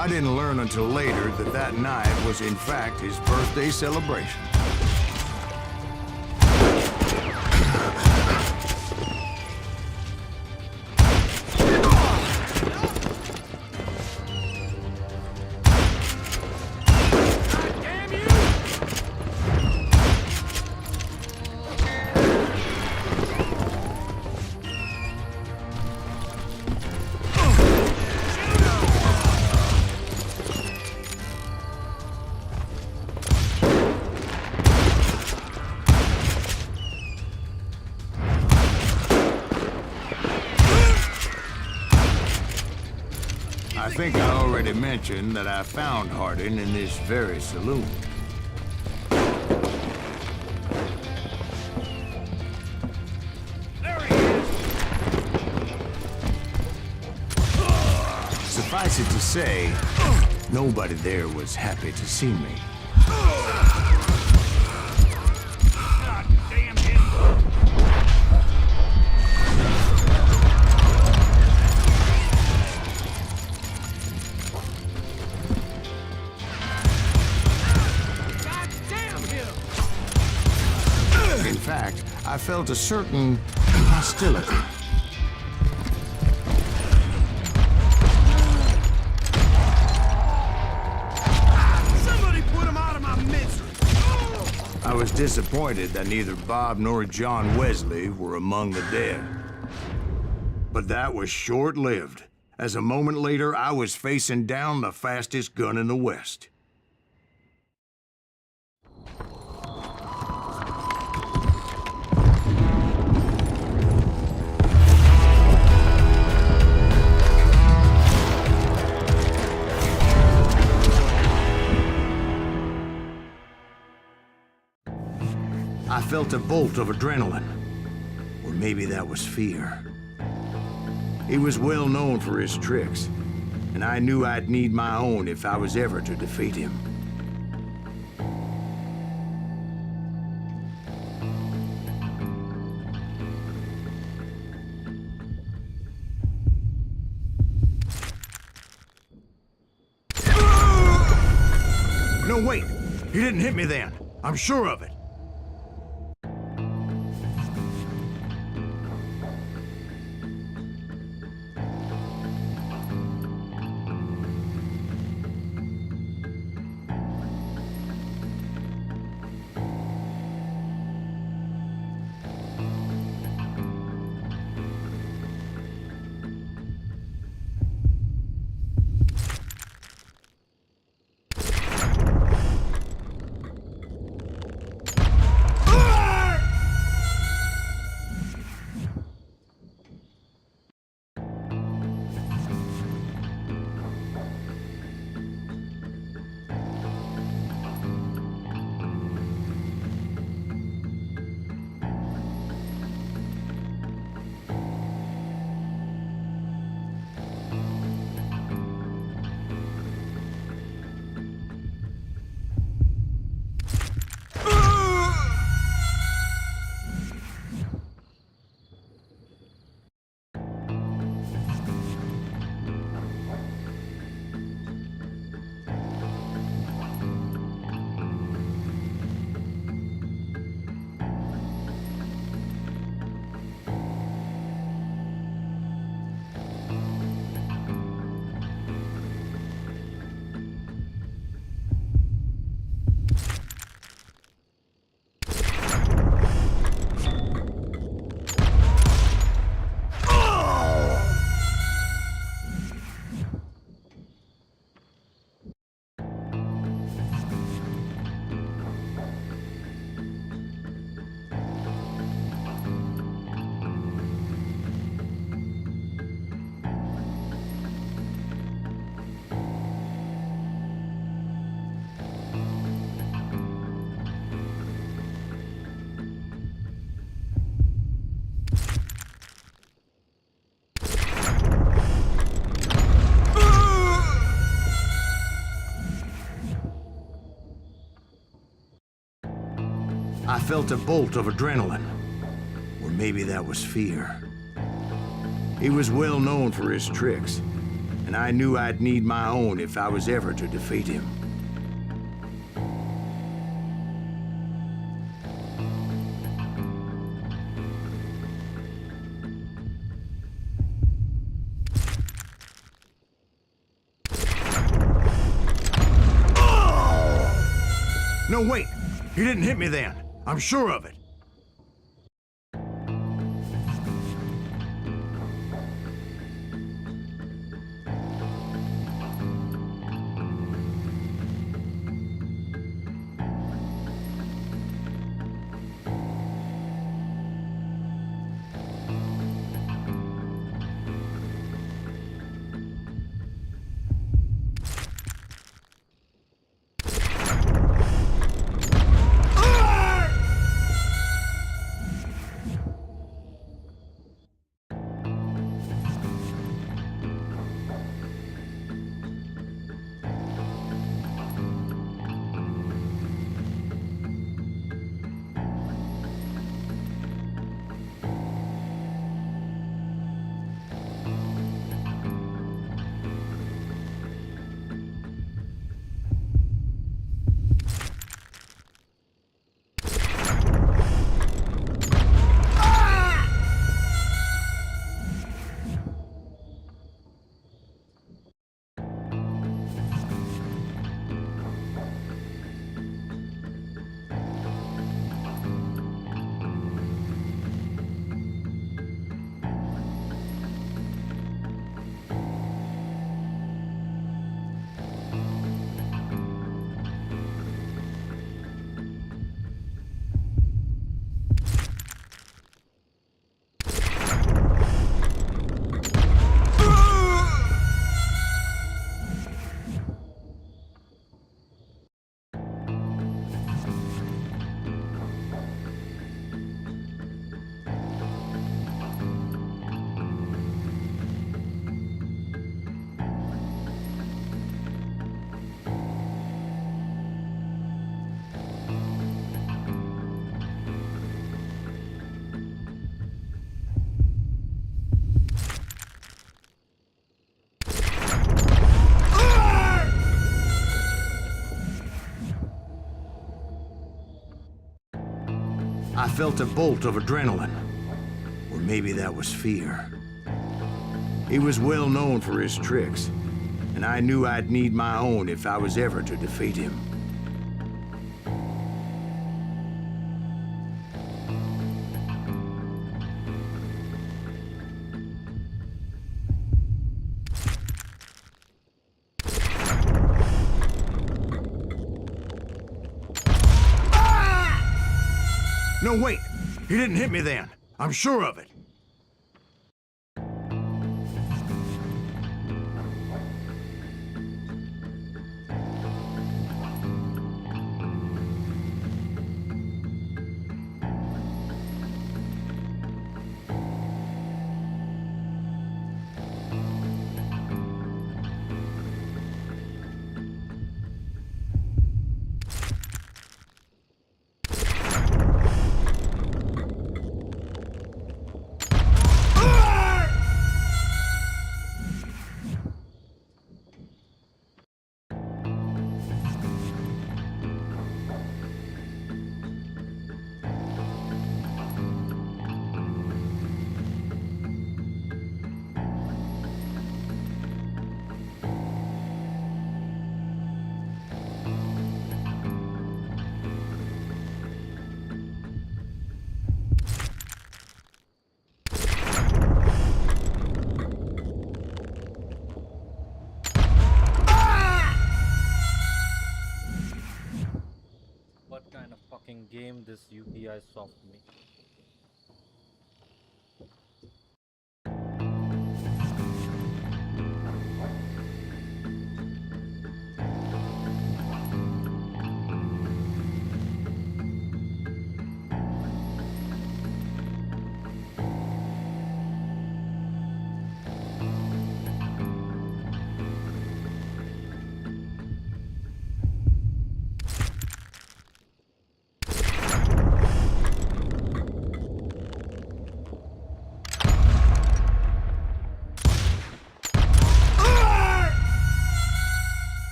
I didn't learn until later that that night was in fact his birthday celebration. I think I already mentioned that I found Hardin in this very saloon. There he is! Suffice it to say, nobody there was happy to see me. God damn him! In fact, I felt a certain hostility. Somebody put him out of my misery! I was disappointed that neither Bob nor John Wesley were among the dead. But that was short-lived, as a moment later I was facing down the fastest gun in the West. I felt a bolt of adrenaline, or maybe that was fear. He was well known for his tricks, and I knew I'd need my own if I was ever to defeat him. No, wait! He didn't hit me then. I'm sure of it. I felt a bolt of adrenaline, or maybe that was fear. He was well known for his tricks, and I knew I'd need my own if I was ever to defeat him. No, wait! He didn't hit me then. I'm sure of it. I felt a bolt of adrenaline. Or maybe that was fear. He was well known for his tricks, and I knew I'd need my own if I was ever to defeat him. No, wait! He didn't hit me then. I'm sure of it. Game this UPI soft me.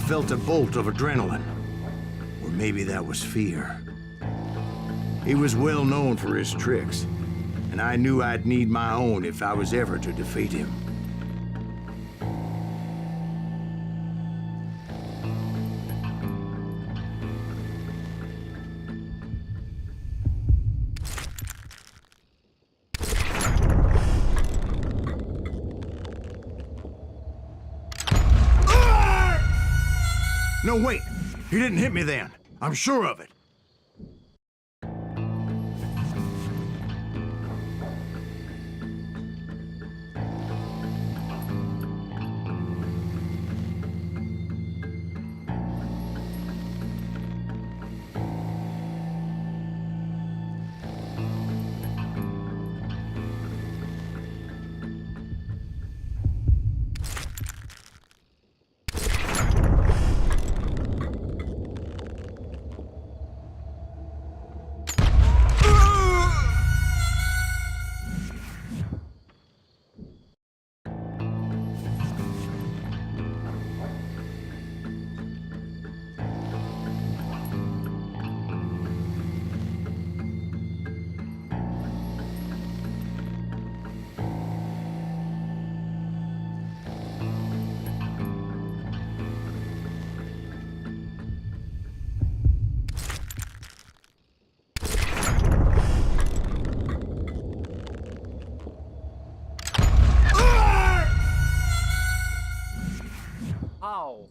felt a bolt of adrenaline. Or maybe that was fear. He was well known for his tricks, and I knew I'd need my own if I was ever to defeat him. No, wait! He didn't hit me then. I'm sure of it. How?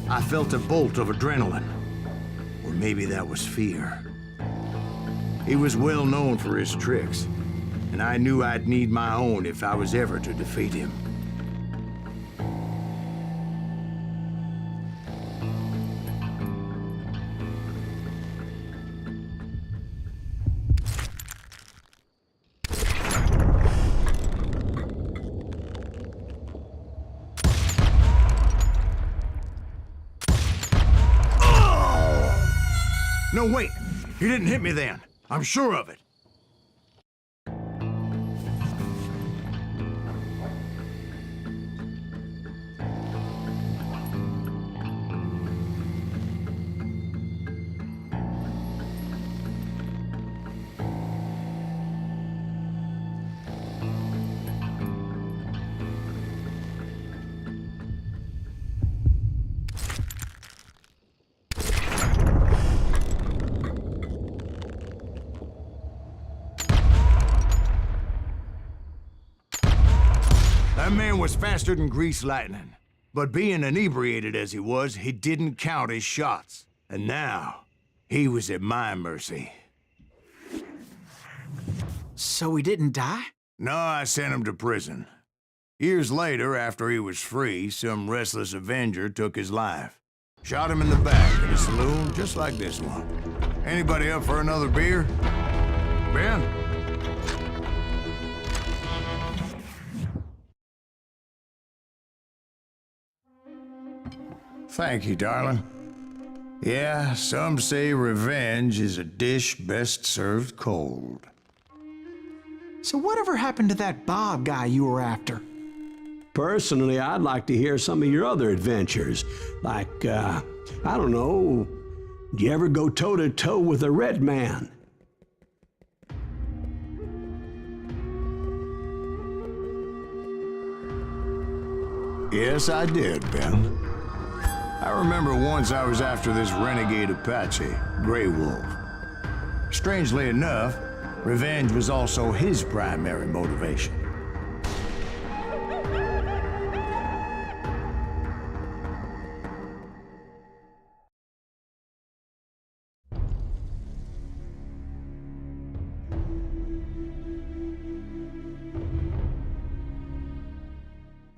I felt a bolt of adrenaline. Or maybe that was fear. He was well known for his tricks, and I knew I'd need my own if I was ever to defeat him. No, wait! He didn't hit me then. I'm sure of it. That man was faster than greased lightning. But being inebriated as he was, he didn't count his shots. And now, he was at my mercy. So he didn't die? No, I sent him to prison. Years later, after he was free, some restless Avenger took his life. Shot him in the back at a saloon just like this one. Anybody up for another beer? Ben? Thank you, darling. Yeah, some say revenge is a dish best served cold. So whatever happened to that Bob guy you were after? Personally, I'd like to hear some of your other adventures. Like, I don't know, do you ever go toe-to-toe with a red man? Yes, I did, Ben. I remember once I was after this renegade Apache, Grey Wolf. Strangely enough, revenge was also his primary motivation.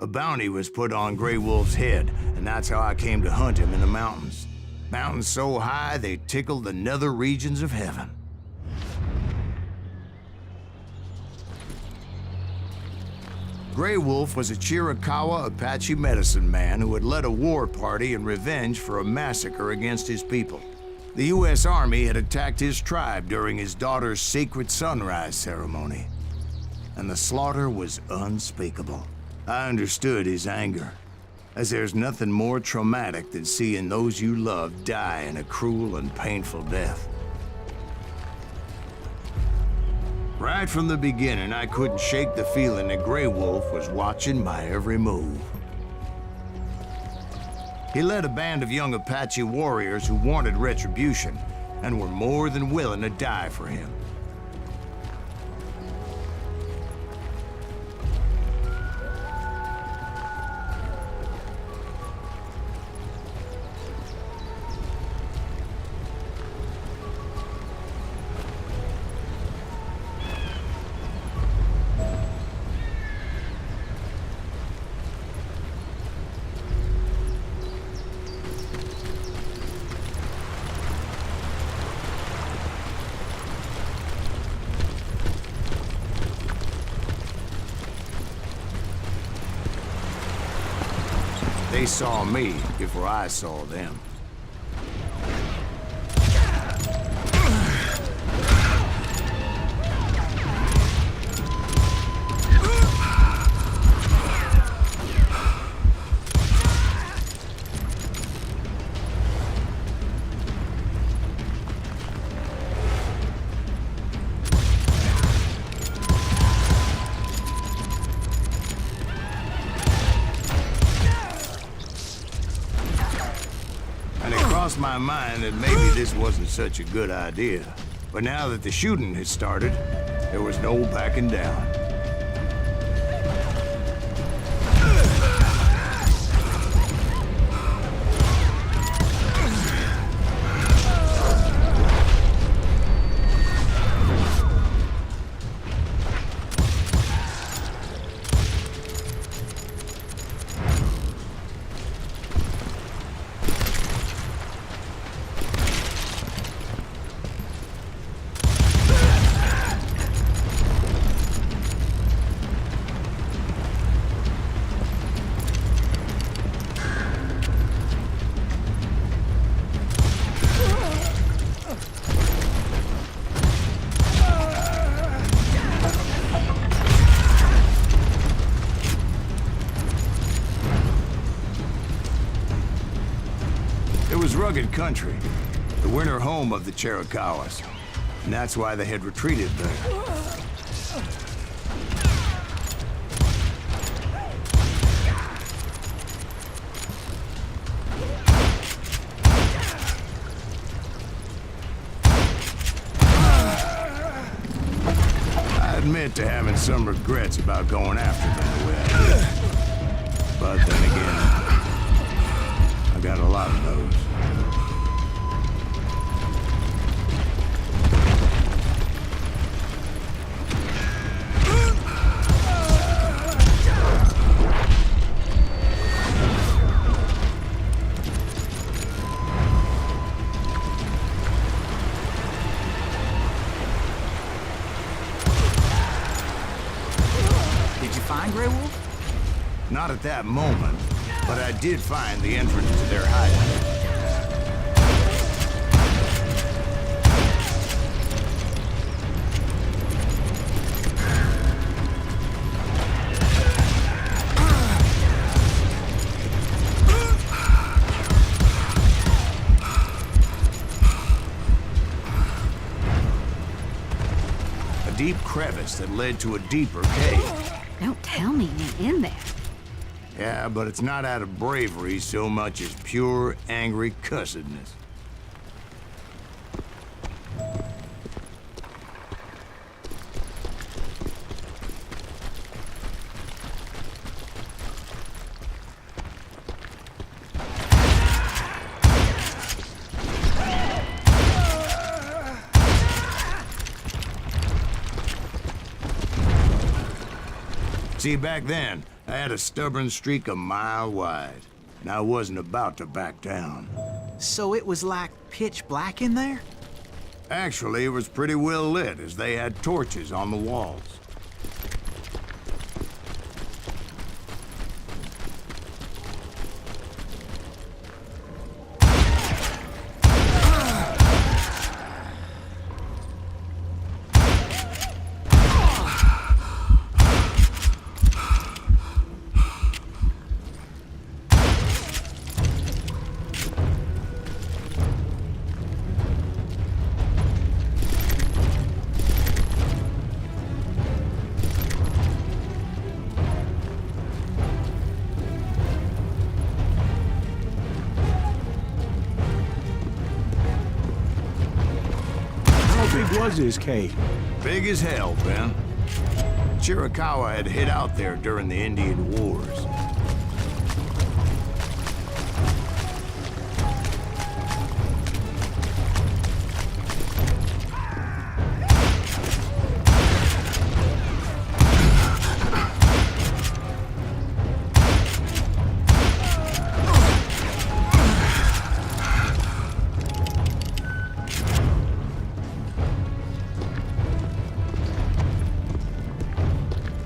A bounty was put on Grey Wolf's head, and that's how I came to hunt him in the mountains. Mountains so high they tickled the nether regions of heaven. Grey Wolf was a Chiricahua Apache medicine man who had led a war party in revenge for a massacre against his people. The U.S. Army had attacked his tribe during his daughter's sacred sunrise ceremony, and the slaughter was unspeakable. I understood his anger, as there's nothing more traumatic than seeing those you love die in a cruel and painful death. Right from the beginning, I couldn't shake the feeling that Grey Wolf was watching my every move. He led a band of young Apache warriors who wanted retribution and were more than willing to die for him. They saw me before I saw them. Crossed my mind that maybe this wasn't such a good idea. But now that the shooting had started, there was no backing down. Rugged country, the winter home of the Chiricahuas, and that's why they had retreated there. I admit to having some regrets about going after them the way I did. But then again, I got a lot of those. Not at that moment, but I did find the entrance to their hideout. deep crevice that led to a deeper cave. Don't tell me you're in there. Yeah, but it's not out of bravery so much as pure, angry cussedness. See, back then, I had a stubborn streak a mile wide, and I wasn't about to back down. So it was like pitch black in there? Actually, it was pretty well lit, as they had torches on the walls. How big was his cave? Big as hell, Ben. Chiricahua had hid out there during the Indian Wars.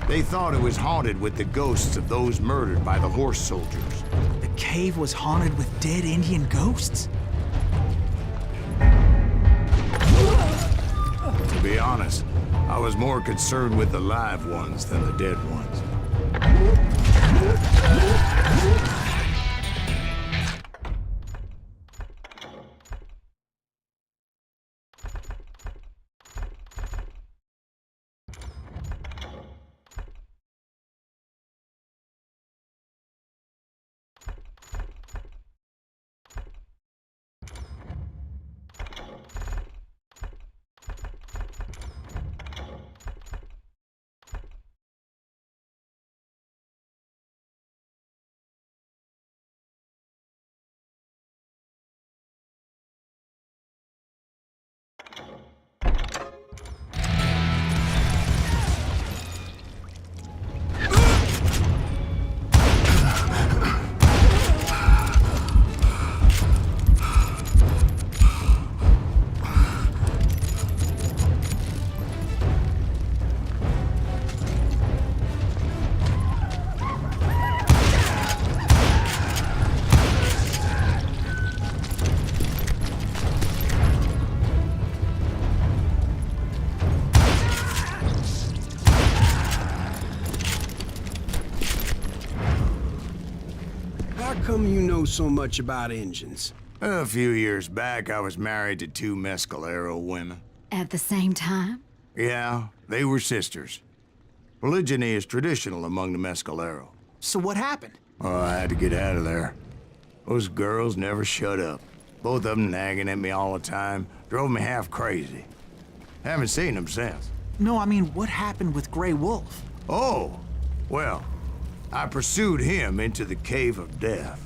They thought it was haunted with the ghosts of those murdered by the horse soldiers. The cave was haunted with dead Indian ghosts? To be honest, I was more concerned with the live ones than the dead ones. How come you know so much about engines? A few years back, I was married to two Mescalero women. At the same time? Yeah, they were sisters. Polygyny is traditional among the Mescalero. So what happened? Oh, I had to get out of there. Those girls never shut up. Both of them nagging at me all the time. Drove me half crazy. Haven't seen them since. No, I mean, what happened with Grey Wolf? Oh, well, I pursued him into the Cave of Death.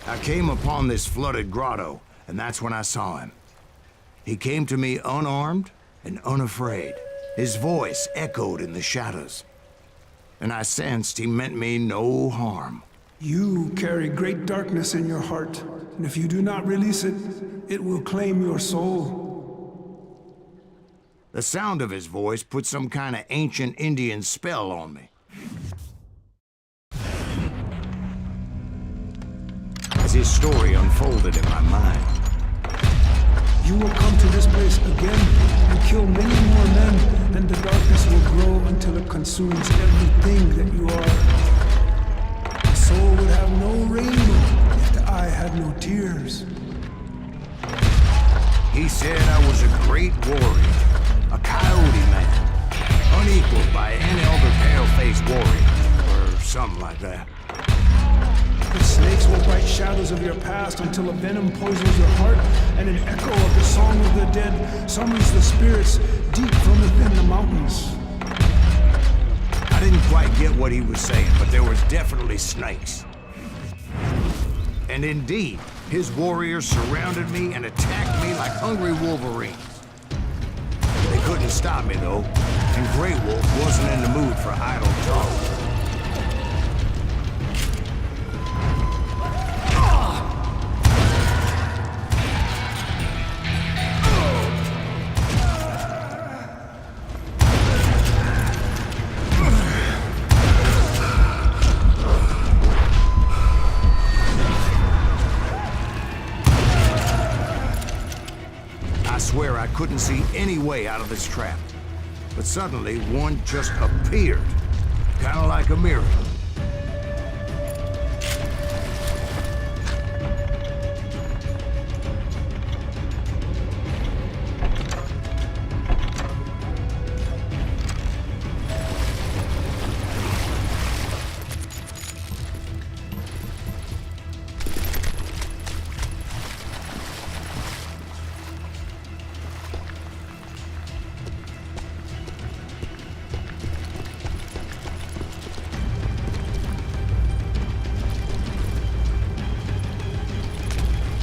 I came upon this flooded grotto, and that's when I saw him. He came to me unarmed and unafraid. His voice echoed in the shadows, and I sensed he meant me no harm. You carry great darkness in your heart, and if you do not release it, it will claim your soul. The sound of his voice put some kind of ancient Indian spell on me. As his story unfolded in my mind, You will come to this place again and kill many more men, and the darkness will grow until it consumes everything that you are. The soul would have no rainbow if the eye had no tears. He said I was a great warrior, a coyote man, unequaled by any other pale-faced warrior, or something like that. The snakes will bite shadows of your past until a venom poisons your heart, and an echo of the song of the dead summons the spirits deep from within the mountains. I didn't quite get what he was saying, but there was definitely snakes. And indeed, his warriors surrounded me and attacked me like hungry wolverines. They couldn't stop me, though, and Grey Wolf wasn't in the mood for idle talk. I swear I couldn't see any way out of this trap. But suddenly, one just appeared. Kind of like a miracle.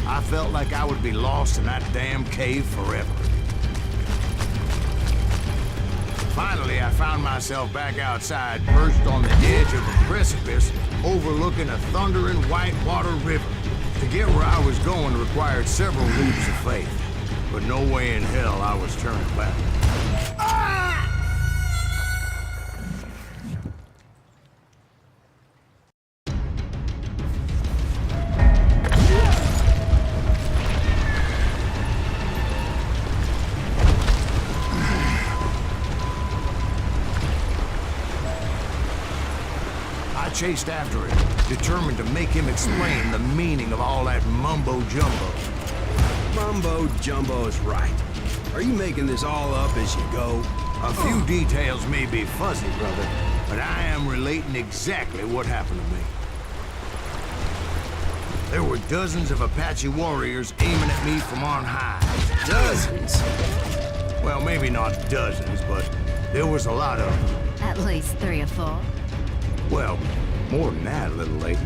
I felt like I would be lost in that damn cave forever. Finally, I found myself back outside, perched on the edge of a precipice, overlooking a thundering whitewater river. To get where I was going required several leaps of faith, but no way in hell I was turning back. I chased after him, determined to make him explain the meaning of all that mumbo-jumbo. Mumbo-jumbo's right. Are you making this all up as you go? A few details may be fuzzy, brother, but I am relating exactly what happened to me. There were dozens of Apache warriors aiming at me from on high. Dozens? Well, maybe not dozens, but there was a lot of them. At least 3 or 4. Well, more than that, little lady.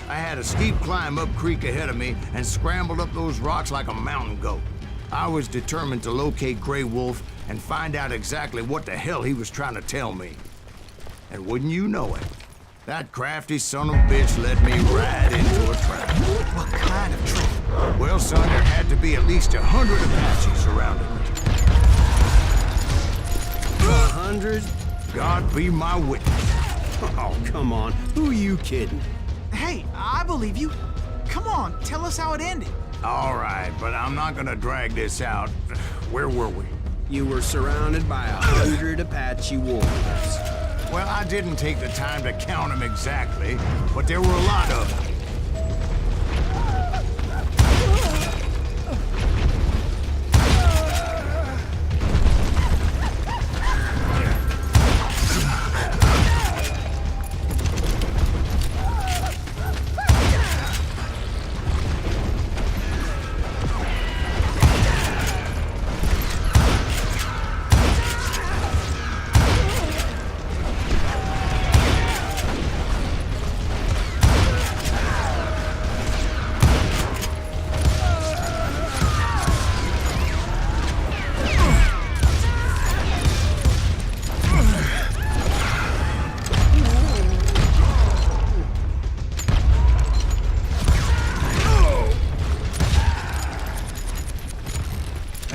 I had a steep climb up creek ahead of me and scrambled up those rocks like a mountain goat. I was determined to locate Grey Wolf and find out exactly what the hell he was trying to tell me. And wouldn't you know it, that crafty son of a bitch led me right into a trap. What kind of trap? Well, son, there had to be at least 100 Apaches surrounding me. 100? God be my witness. Oh, come on. Who are you kidding? Hey, I believe you. Come on, tell us how it ended. All right, but I'm not gonna drag this out. Where were we? You were surrounded by 100 Apache warriors. Well, I didn't take the time to count them exactly, but there were a lot of them.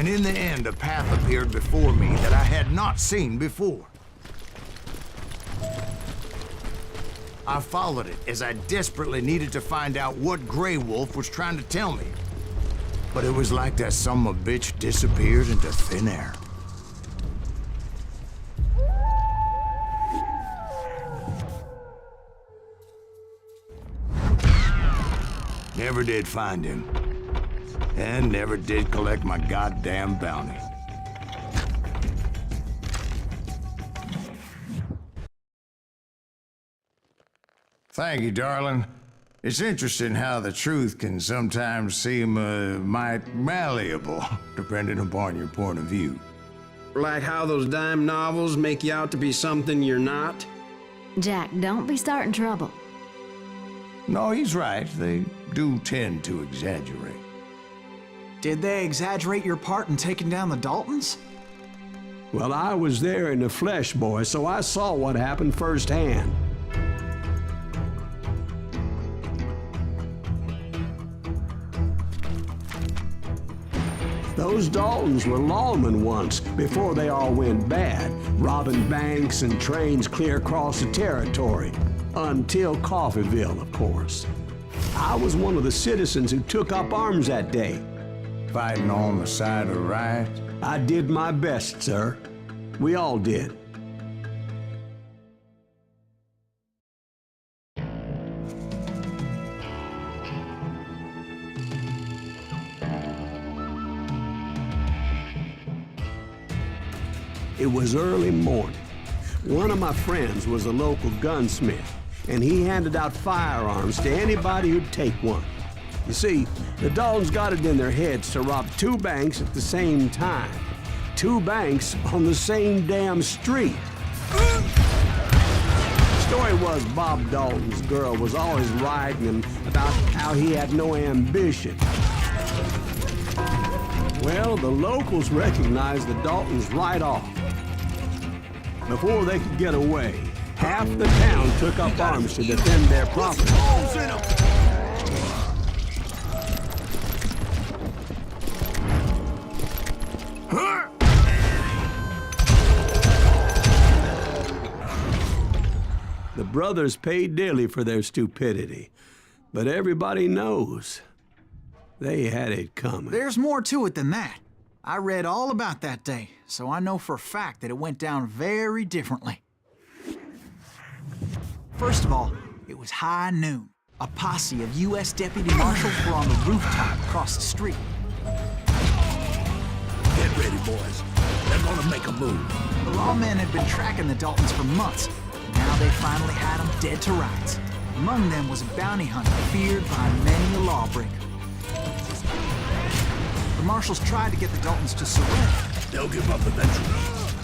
And in the end, a path appeared before me that I had not seen before. I followed it as I desperately needed to find out what Grey Wolf was trying to tell me. But it was like that son of a bitch disappeared into thin air. Never did find him. And never did collect my goddamn bounty. Thank you, darling. It's interesting how the truth can sometimes seem, might malleable, depending upon your point of view. Like how those dime novels make you out to be something you're not? Jack, don't be starting trouble. No, he's right. They do tend to exaggerate. Did they exaggerate your part in taking down the Daltons? Well, I was there in the flesh, boy, so I saw what happened firsthand. Those Daltons were lawmen once, before they all went bad, robbing banks and trains clear across the territory. Until Coffeeville, of course. I was one of the citizens who took up arms that day. Fighting on the side of right? I did my best, sir. We all did. It was early morning. One of my friends was a local gunsmith, and he handed out firearms to anybody who'd take one. You see, the Daltons got it in their heads to rob 2 banks at the same time. 2 banks on the same damn street. The story was Bob Dalton's girl was always writing him about how he had no ambition. Well, the locals recognized the Daltons right off. Before they could get away, half the town took up arms to defend their property. The brothers paid dearly for their stupidity, but everybody knows they had it coming. There's more to it than that. I read all about that day, so I know for a fact that it went down very differently. First of all, it was high noon. A posse of U.S. deputy marshals were on the rooftop across the street. Get ready, boys. They're gonna make a move. The lawmen had been tracking the Daltons for months, and now they finally had them dead to rights. Among them was a bounty hunter feared by many a lawbreaker. The marshals tried to get the Daltons to surrender. They'll give up eventually.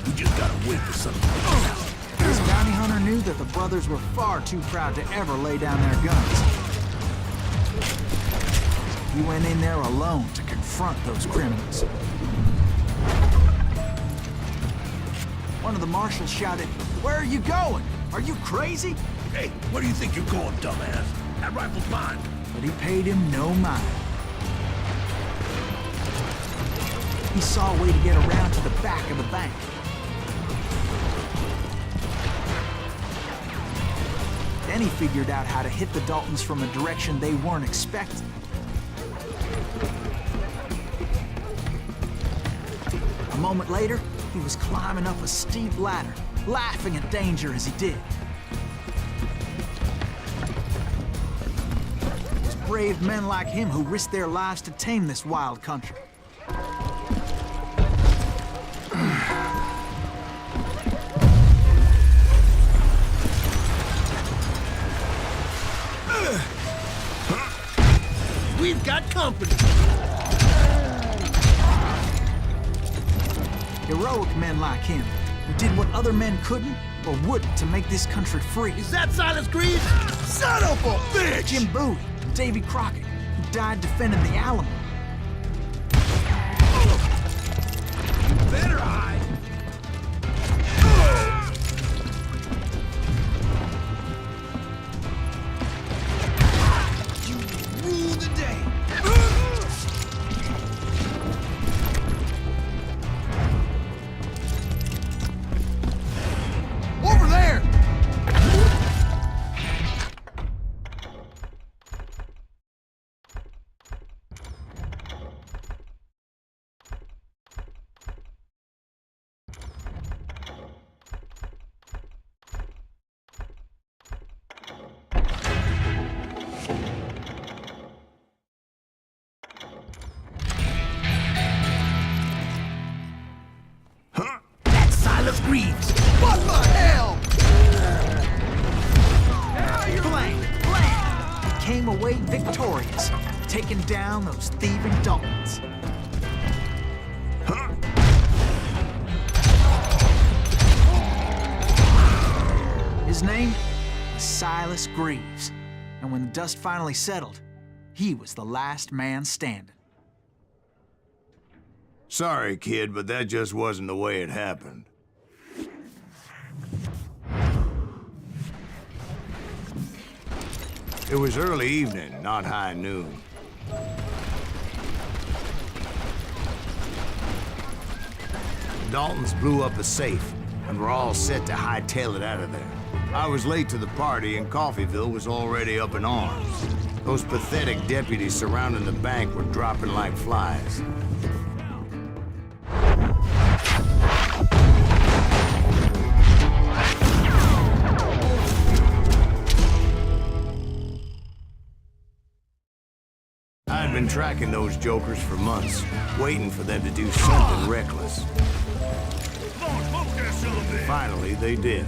We just gotta wait for something to come out. This bounty hunter knew that the brothers were far too proud to ever lay down their guns. He went in there alone to confront those criminals. One of the marshals shouted, "Where are you going? Are you crazy?" Hey, where do you think you're going, dumbass? That rifle's mine. But he paid him no mind. He saw a way to get around to the back of the bank. Then he figured out how to hit the Daltons from a direction they weren't expecting. A moment later, he was climbing up a steep ladder, laughing at danger as he did. It was brave men like him who risked their lives to tame this wild country. We've got company. Heroic men like him, who did what other men couldn't or wouldn't to make this country free. Is that Silas Green? Son of a bitch! Jim Bowie, Davy Crockett, who died defending the Alamo. Better hide. You rule the day. came away victorious, taking down those thieving Daltons. His name was Silas Greaves, and when the dust finally settled, he was the last man standing. Sorry, kid, but that just wasn't the way it happened. It was early evening, not high noon. The Daltons blew up a safe, and were all set to hightail it out of there. I was late to the party, and Coffeyville was already up in arms. Those pathetic deputies surrounding the bank were dropping like flies. I'd been tracking those jokers for months, waiting for them to do something reckless. Finally, they did.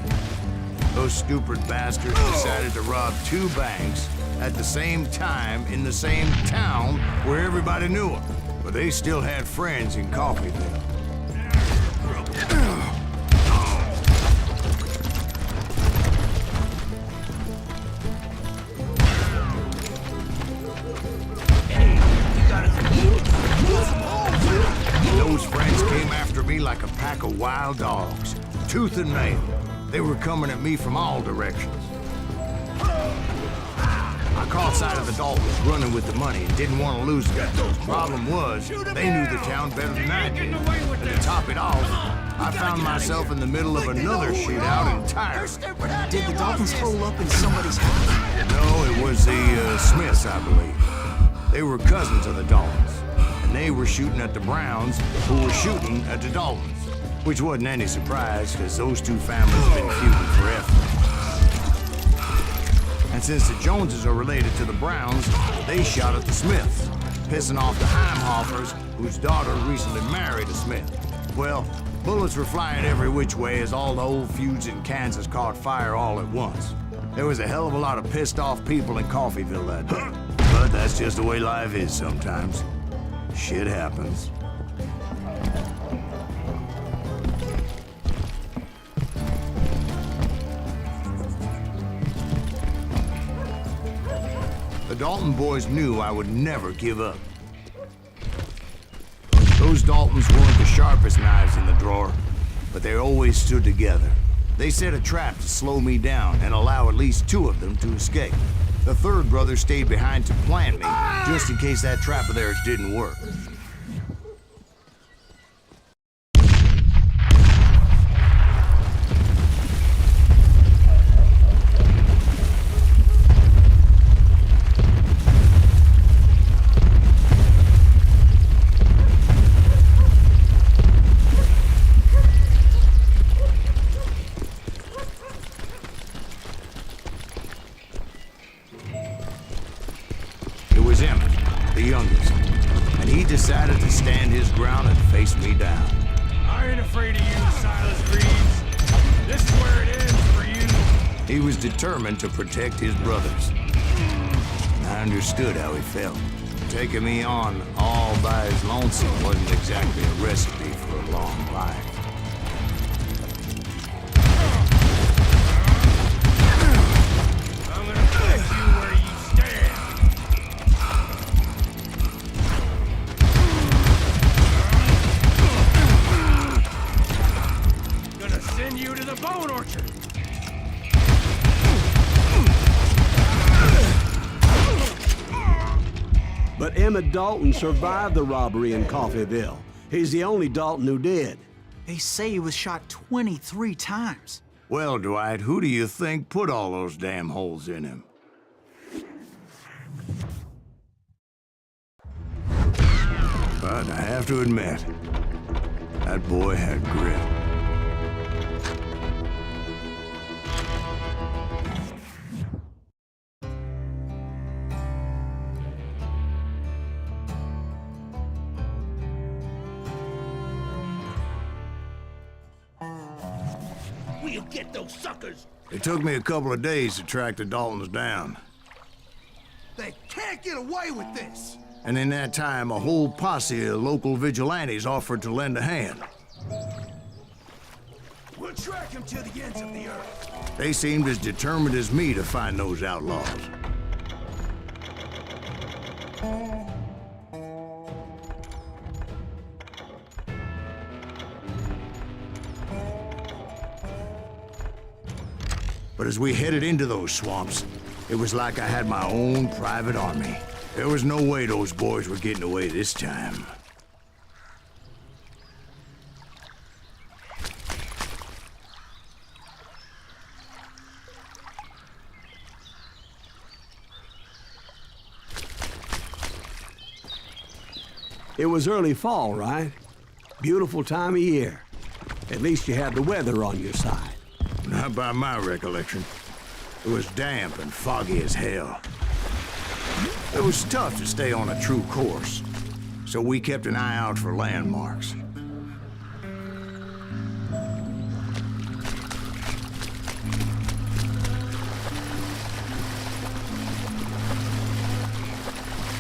Those stupid bastards decided to rob 2 banks at the same time in the same town where everybody knew them. But they still had friends in Coffeyville. Those friends came after me like a pack of wild dogs, tooth and nail. They were coming at me from all directions. I caught sight of the Daltons running with the money and didn't want to lose them. Problem was, they knew the town better than I did. And to top it off, I found myself in the middle of another shootout entirely. Did the Daltons hole up in somebody's house? No, it was the Smiths, I believe. They were cousins of the Daltons, and they were shooting at the Browns, who were shooting at the Daltons. Which wasn't any surprise, because those 2 families have been feuding forever. And since the Joneses are related to the Browns, they shot at the Smiths, pissing off the Heimhoffers, whose daughter recently married a Smith. Well, bullets were flying every which way as all the old feuds in Kansas caught fire all at once. There was a hell of a lot of pissed off people in Coffeyville that day. But that's just the way life is sometimes. Shit happens. The Dalton boys knew I would never give up. Those Daltons weren't the sharpest knives in the drawer, but they always stood together. They set a trap to slow me down and allow at least 2 of them to escape. The 3rd brother stayed behind to plant me, just in case that trap of theirs didn't work. Decided to stand his ground and face me down. I ain't afraid of you, Silas Greaves. This is where it ends for you. He was determined to protect his brothers. I understood how he felt. Taking me on all by his lonesome wasn't exactly a recipe for a long life. I'm gonna put you where you stand. Send you to the bone orchard. But Emmett Dalton survived the robbery in Coffeyville. He's the only Dalton who did. They say he was shot 23 times. Well, Dwight, who do you think put all those damn holes in him? But I have to admit, that boy had grit. We'll get those suckers. It took me a couple of days to track the Daltons down. They can't get away with this! And in that time, a whole posse of local vigilantes offered to lend a hand. We'll track him to the ends of the earth. They seemed as determined as me to find those outlaws. But as we headed into those swamps, it was like I had my own private army. There was no way those boys were getting away this time. It was early fall, right? Beautiful time of year. At least you had the weather on your side. Not by my recollection. It was damp and foggy as hell. It was tough to stay on a true course, so we kept an eye out for landmarks.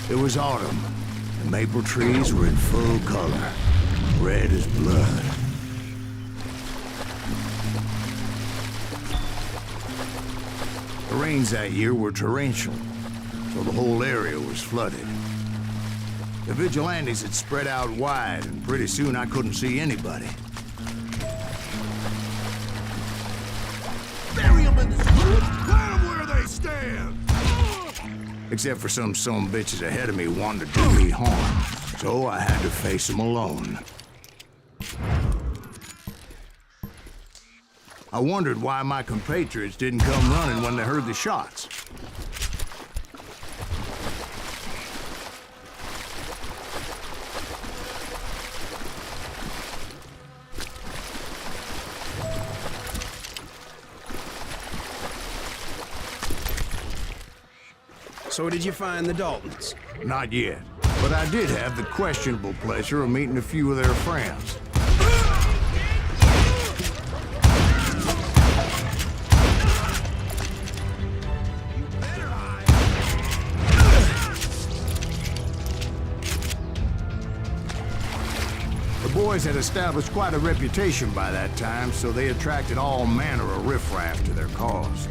It was autumn. The maple trees were in full color, red as blood. The rains that year were torrential, so the whole area was flooded. The vigilantes had spread out wide, and pretty soon I couldn't see anybody. Bury them in the swamp! Plant them where they stand! Except for some bitches ahead of me wanted to do me harm, so I had to face them alone. I wondered why my compatriots didn't come running when they heard the shots. So did you find the Daltons? Not yet, but I did have the questionable pleasure of meeting a few of their friends. The boys had established quite a reputation by that time, so they attracted all manner of riffraff to their cause.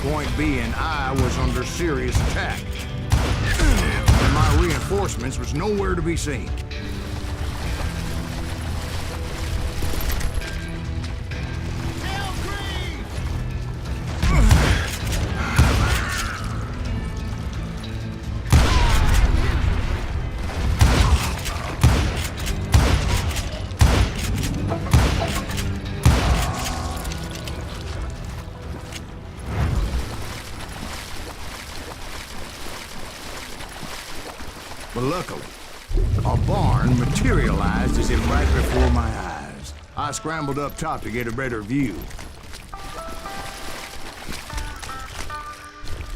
Point being, I was under serious attack. And my reinforcements was nowhere to be seen. But luckily, a barn materialized as if right before my eyes. I scrambled up top to get a better view.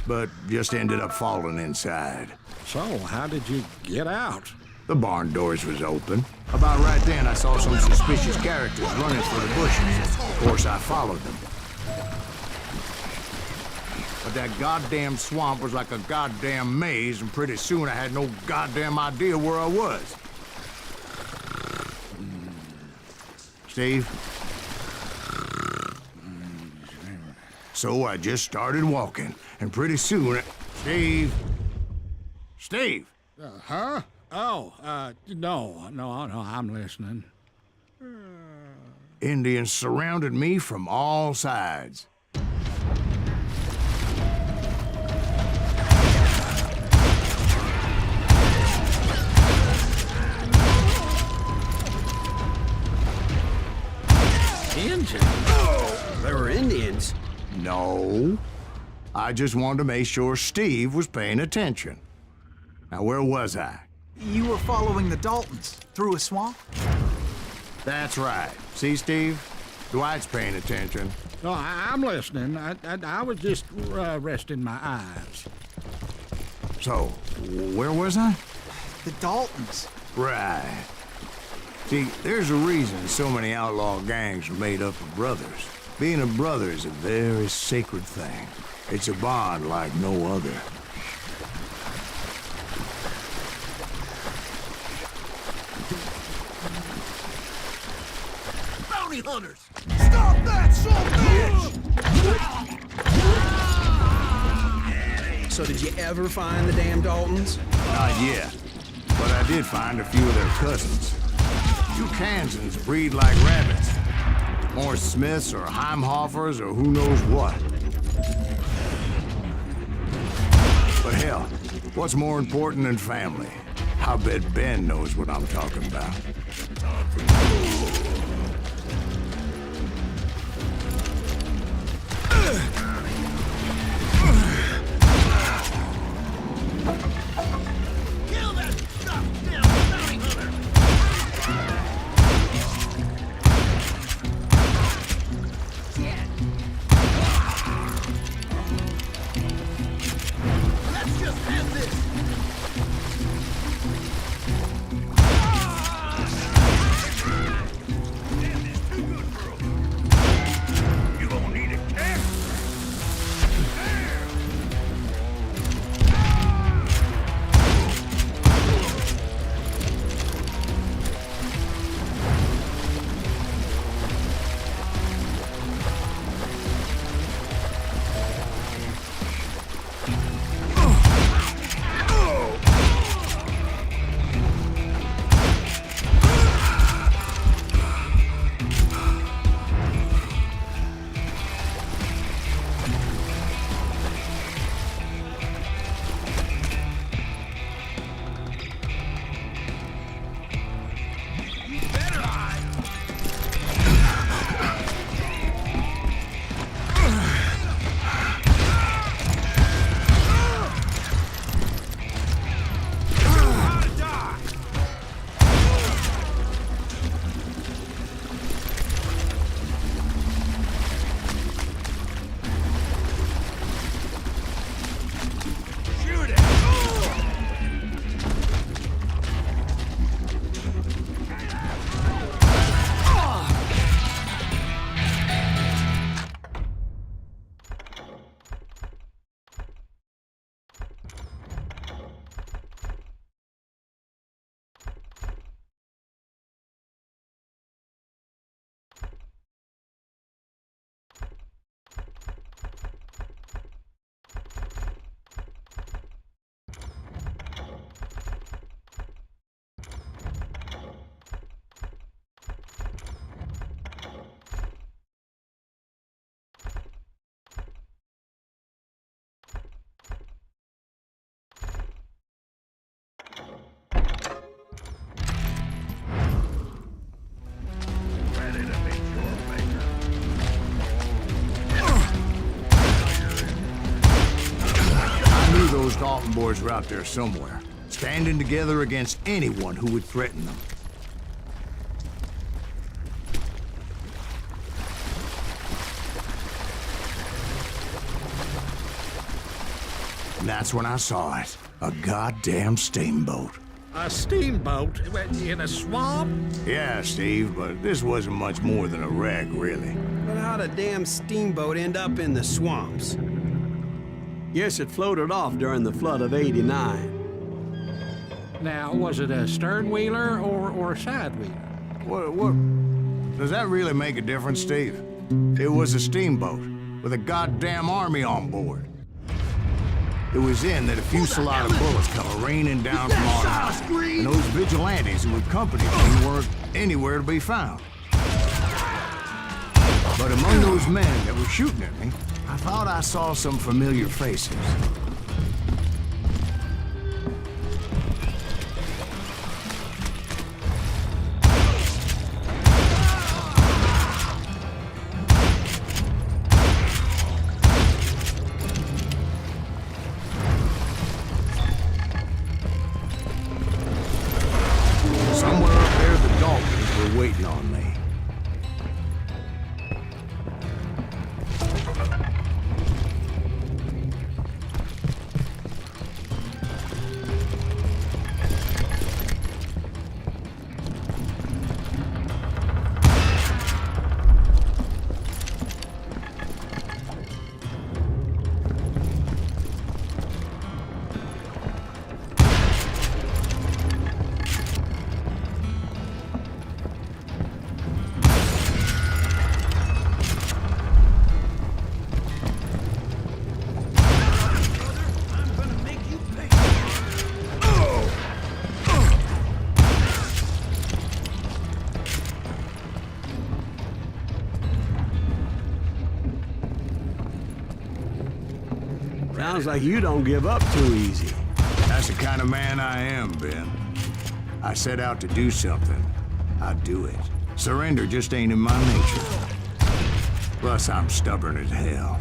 But just ended up falling inside. So, how did you get out? The barn doors was open. About right then, I saw some suspicious characters running for the bushes. Of course, I followed them. But that goddamn swamp was like a goddamn maze, and pretty soon I had no goddamn idea where I was. Steve? So I just started walking, and pretty soon... Steve? Steve? Huh? Oh, no, I'm listening. Indians surrounded me from all sides. Indians? There were Indians? No. I just wanted to make sure Steve was paying attention. Now, where was I? You were following the Daltons through a swamp? That's right. See, Steve? Dwight's paying attention. No, I'm listening. I was just resting my eyes. So, where was I? The Daltons. Right. See, there's a reason so many outlaw gangs are made up of brothers. Being a brother is a very sacred thing. It's a bond like no other. Bounty hunters! Stop that, son bitch! So did you ever find the damn Daltons? Not yet. But I did find a few of their cousins. You Kansans breed like rabbits. More Smiths or Heimhoffers or who knows what. But hell, what's more important than family? I bet Ben knows what I'm talking about. Those Dalton boys were out there somewhere, standing together against anyone who would threaten them. And that's when I saw it. A goddamn steamboat. A steamboat in a swamp? Yeah, Steve, but this wasn't much more than a wreck, really. But how'd a damn steamboat end up in the swamps? Yes, it floated off during the flood of '89. Now, was it a stern-wheeler or a side-wheeler? What? Does that really make a difference, Steve? It was a steamboat with a goddamn army on board. It was in that a fusillade of bullets come raining down from our house, and those vigilantes who accompanied me weren't anywhere to be found. But among those men that were shooting at me, I thought I saw some familiar faces. waiting on me. Sounds like you don't give up too easy. That's the kind of man I am, Ben. I set out to do something. I do it. Surrender just ain't in my nature. Plus, I'm stubborn as hell.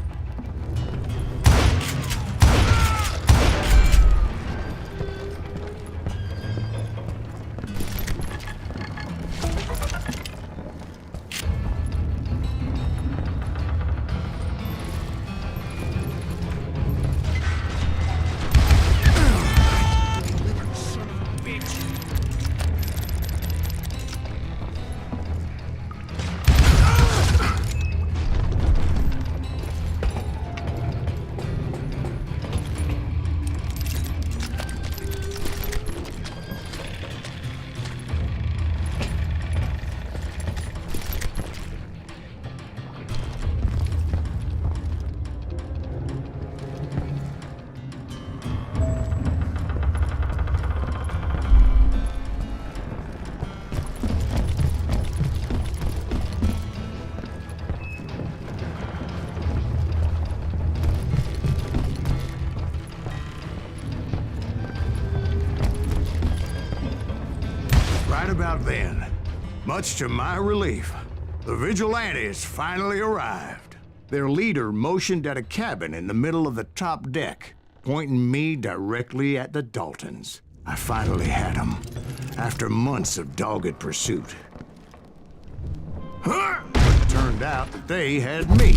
Right about then, much to my relief, the vigilantes finally arrived. Their leader motioned at a cabin in the middle of the top deck, pointing me directly at the Daltons. I finally had them, after months of dogged pursuit. But it turned out that they had me.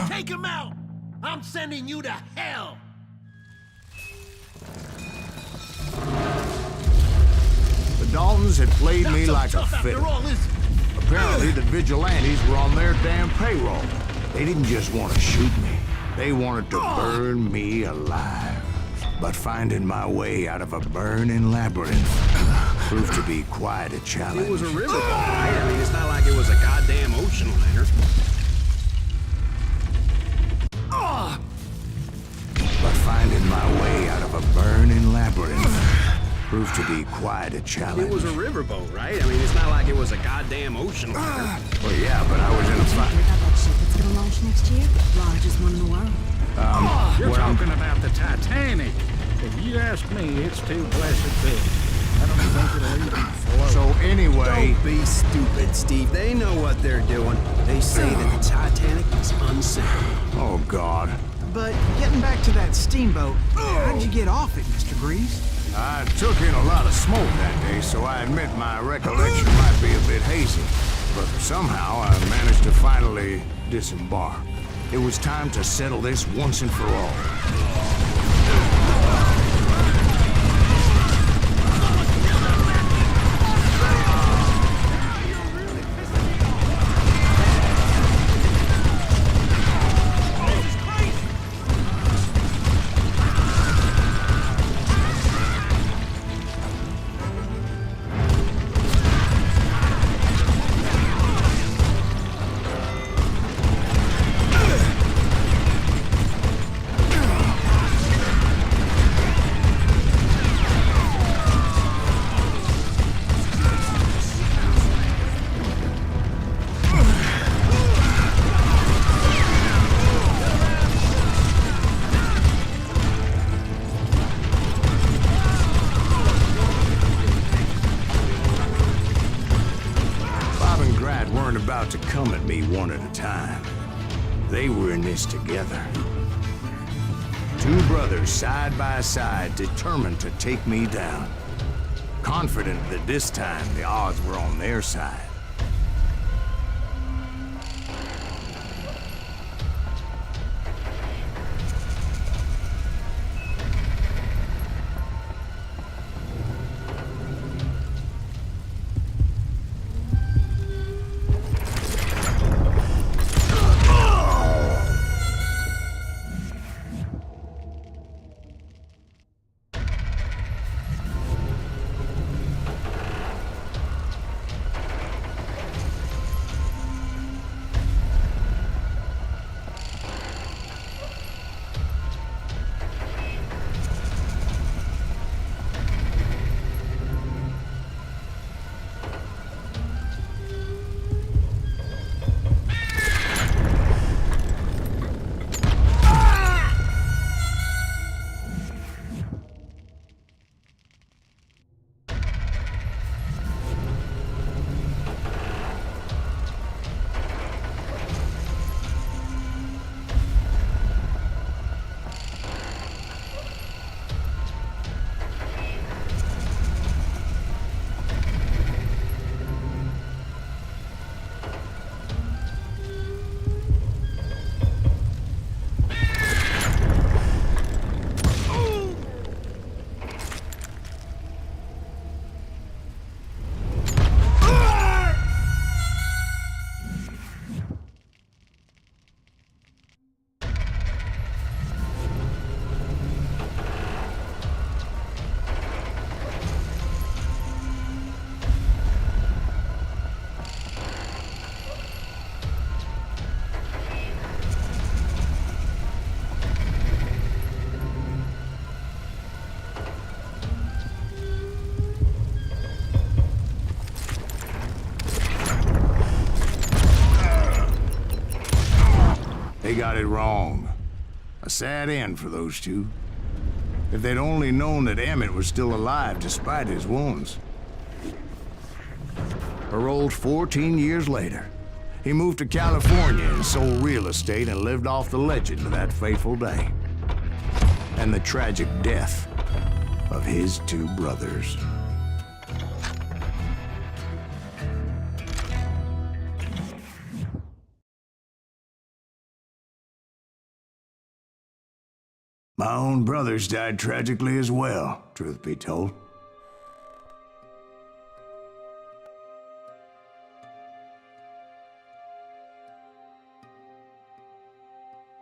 Take him out! I'm sending you to hell! The Daltons had played me like a fiddle. Apparently, the vigilantes were on their damn payroll. They didn't just want to shoot me. They wanted to burn me alive. But finding my way out of a burning labyrinth proved to be quite a challenge. It was a river, right? I mean, it's not like it was a goddamn ocean liner. But finding my way out of a burning labyrinth proved to be quite a challenge. It was a riverboat, right? I mean, it's not like it was a goddamn ocean liner. Well, yeah, but I was in a fight. Heard about that ship that's gonna launch next year? Largest one in the world. You're talking about the Titanic. If you ask me, it's too blessed big. I don't think it'll even float. So anyway... Don't be stupid, Steve. They know what they're doing. They say that the Titanic is unsinkable. Oh, God. But getting back to that steamboat, how did you get off it, Mr. Greaves? I took in a lot of smoke that day, so I admit my recollection might be a bit hazy. But somehow I managed to finally disembark. It was time to settle this once and for all. About to come at me one at a time. They were in this together. Two brothers side by side, determined to take me down. Confident that this time the odds were on their side. got it wrong. A sad end for those two. If they'd only known that Emmett was still alive despite his wounds. Paroled 14 years later, he moved to California and sold real estate and lived off the legend of that fateful day. And the tragic death of his two brothers. My own brothers died tragically as well, truth be told.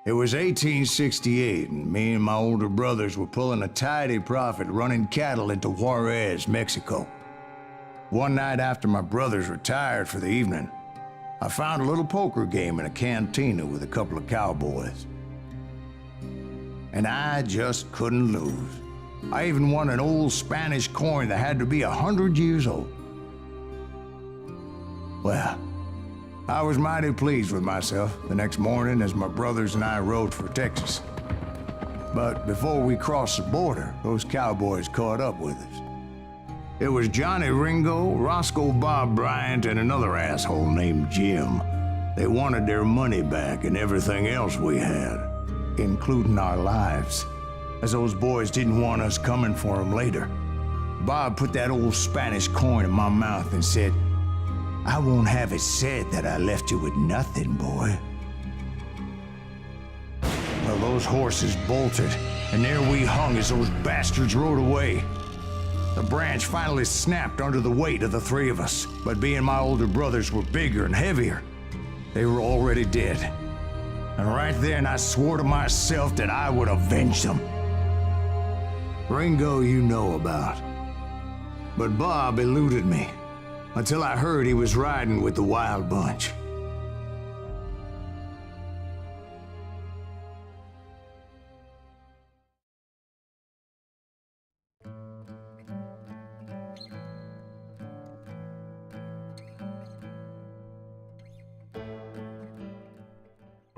It was 1868, and me and my older brothers were pulling a tidy profit running cattle into Juarez, Mexico. One night after my brothers retired for the evening, I found a little poker game in a cantina with a couple of cowboys. And I just couldn't lose. I even won an old Spanish coin that had to be 100 years old. Well, I was mighty pleased with myself the next morning as my brothers and I rode for Texas. But before we crossed the border, those cowboys caught up with us. It was Johnny Ringo, Roscoe Bob Bryant, and another asshole named Jim. They wanted their money back and everything else we had, including our lives, as those boys didn't want us coming for them later. Bob put that old Spanish coin in my mouth and said, "I won't have it said that I left you with nothing, boy." Well, those horses bolted, and there we hung as those bastards rode away. The branch finally snapped under the weight of the three of us, but being my older brothers were bigger and heavier, they were already dead. And right then I swore to myself that I would avenge them. Ringo you know about. But Bob eluded me, until I heard he was riding with the Wild Bunch.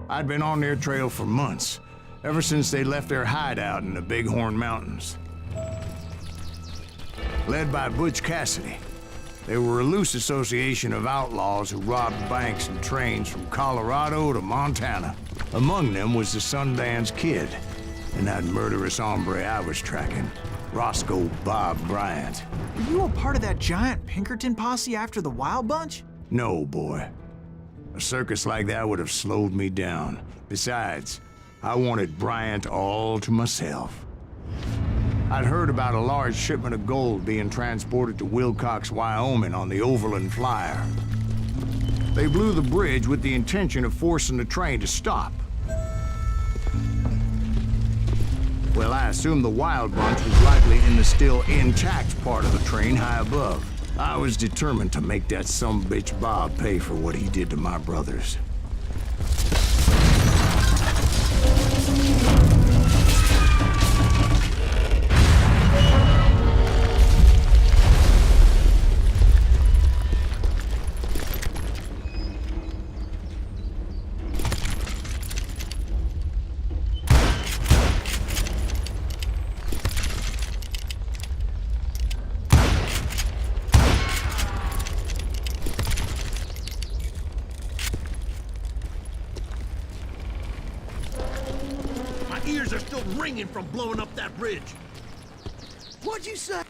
I'd been on their trail for months, ever since they left their hideout in the Bighorn Mountains. Led by Butch Cassidy, they were a loose association of outlaws who robbed banks and trains from Colorado to Montana. Among them was the Sundance Kid, and that murderous hombre I was tracking, Roscoe Bob Bryant. Were you a part of that giant Pinkerton posse after the Wild Bunch? No, boy. A circus like that would have slowed me down. Besides, I wanted Bryant all to myself. I'd heard about a large shipment of gold being transported to Wilcox, Wyoming on the Overland Flyer. They blew the bridge with the intention of forcing the train to stop. Well, I assumed the Wild Bunch was likely in the still intact part of the train high above. I was determined to make that sumbitch Bob pay for what he did to my brothers. Ears are still ringing from blowing up that bridge. What'd you say?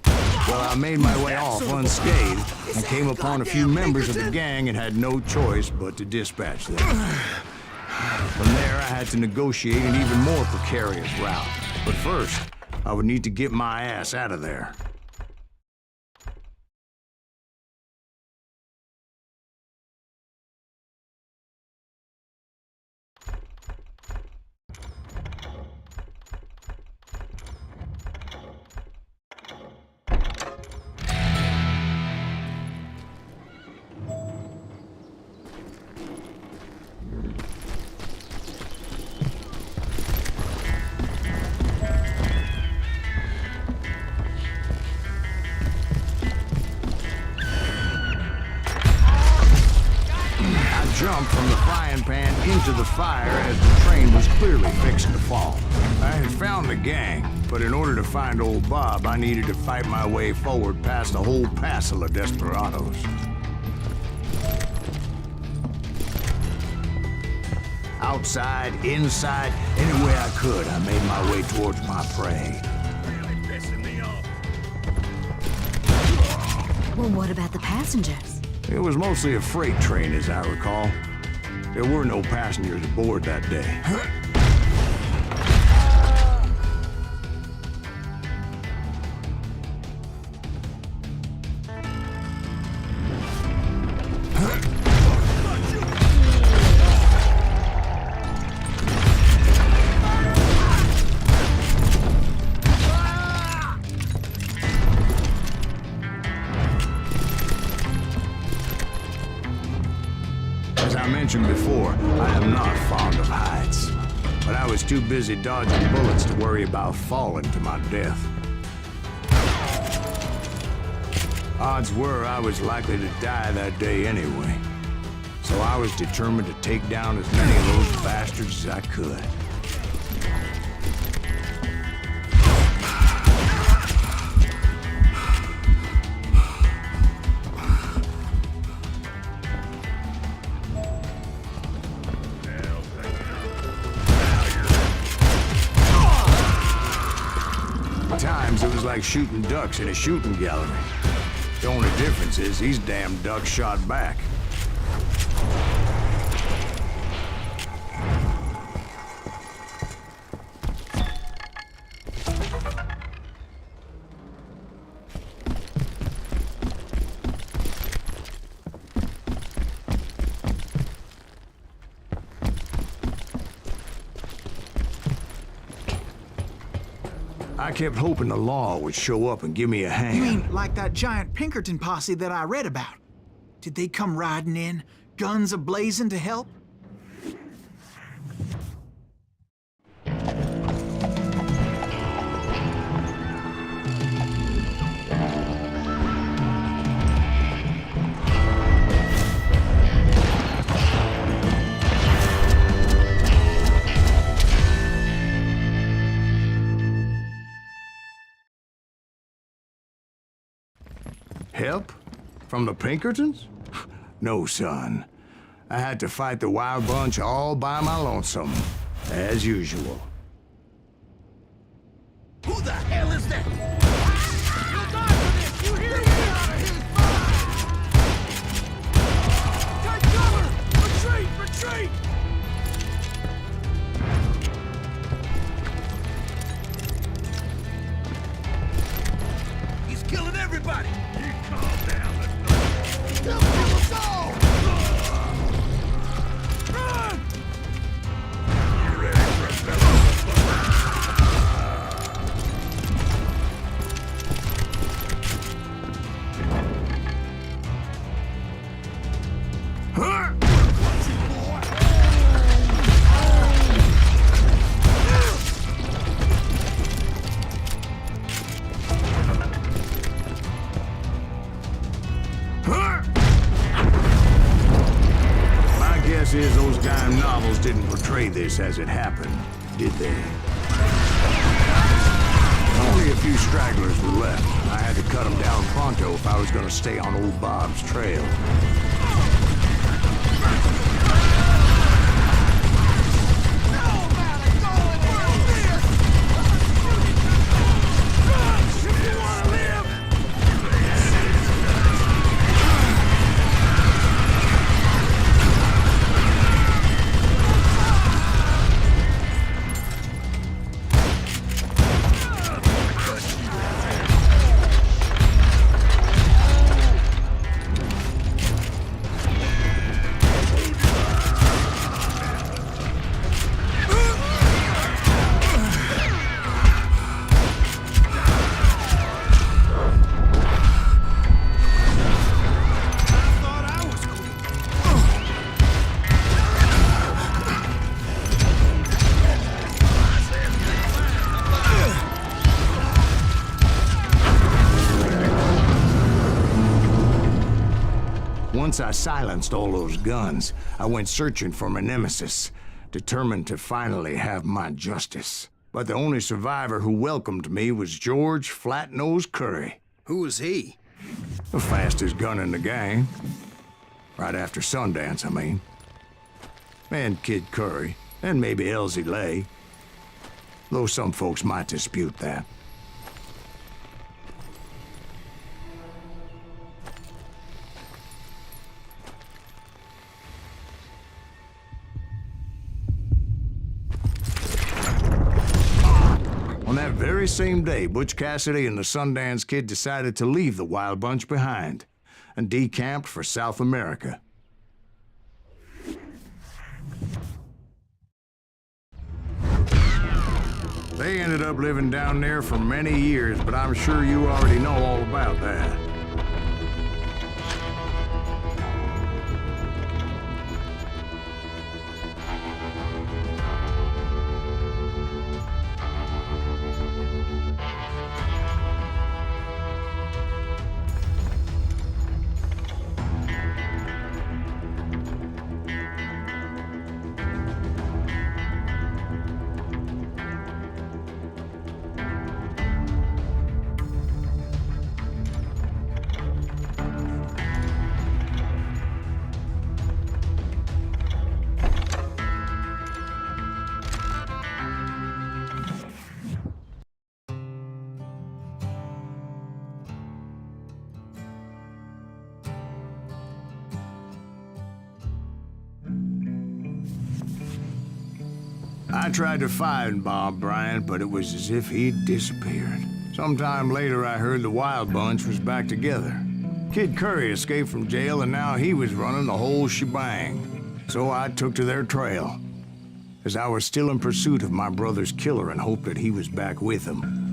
Well, I made my way off unscathed and came upon a few members of the gang and had no choice but to dispatch them. From there, I had to negotiate an even more precarious route. But first, I would need to get my ass out of there. jumped from the frying pan into the fire as the train was clearly fixing to fall. I had found the gang, but in order to find old Bob, I needed to fight my way forward past a whole passel of desperados. Outside, inside, any way I could, I made my way towards my prey. Well, what about the passengers? It was mostly a freight train, as I recall. There were no passengers aboard that day. As I mentioned before, I am not fond of heights. But I was too busy dodging bullets to worry about falling to my death. Odds were I was likely to die that day anyway. So I was determined to take down as many of those bastards as I could. At times, it was like shooting ducks in a shooting gallery. The only difference is these damn ducks shot back. I kept hoping the law would show up and give me a hand. You mean like that giant Pinkerton posse that I read about? Did they come riding in, guns a-blazing to help? Help? From the Pinkertons? No, son. I had to fight the wild bunch all by my lonesome, as usual. Who the hell is that? You'll die for this! You hear me? Out of his fire! Take cover! Retreat! Retreat! He's killing everybody! You calm down, let's go! They'll kill us all! Run! You ready for a battle? Is those dime novels didn't portray this as it happened, did they? Only a few stragglers were left. I had to cut them down pronto if I was going to stay on old Bob's trail. Once I silenced all those guns, I went searching for my nemesis, determined to finally have my justice. But the only survivor who welcomed me was George Flat-Nose Curry. Who was he? The fastest gun in the gang. Right after Sundance, I mean. And Kid Curry, and maybe Elsie Lay. Though some folks might dispute that. On that very same day, Butch Cassidy and the Sundance Kid decided to leave the Wild Bunch behind and decamped for South America. They ended up living down there for many years, but I'm sure you already know all about that. I tried to find Bob Bryant, but it was as if he'd disappeared. Sometime later, I heard the Wild Bunch was back together. Kid Curry escaped from jail, and now he was running the whole shebang. So I took to their trail, as I was still in pursuit of my brother's killer and hoped that he was back with him.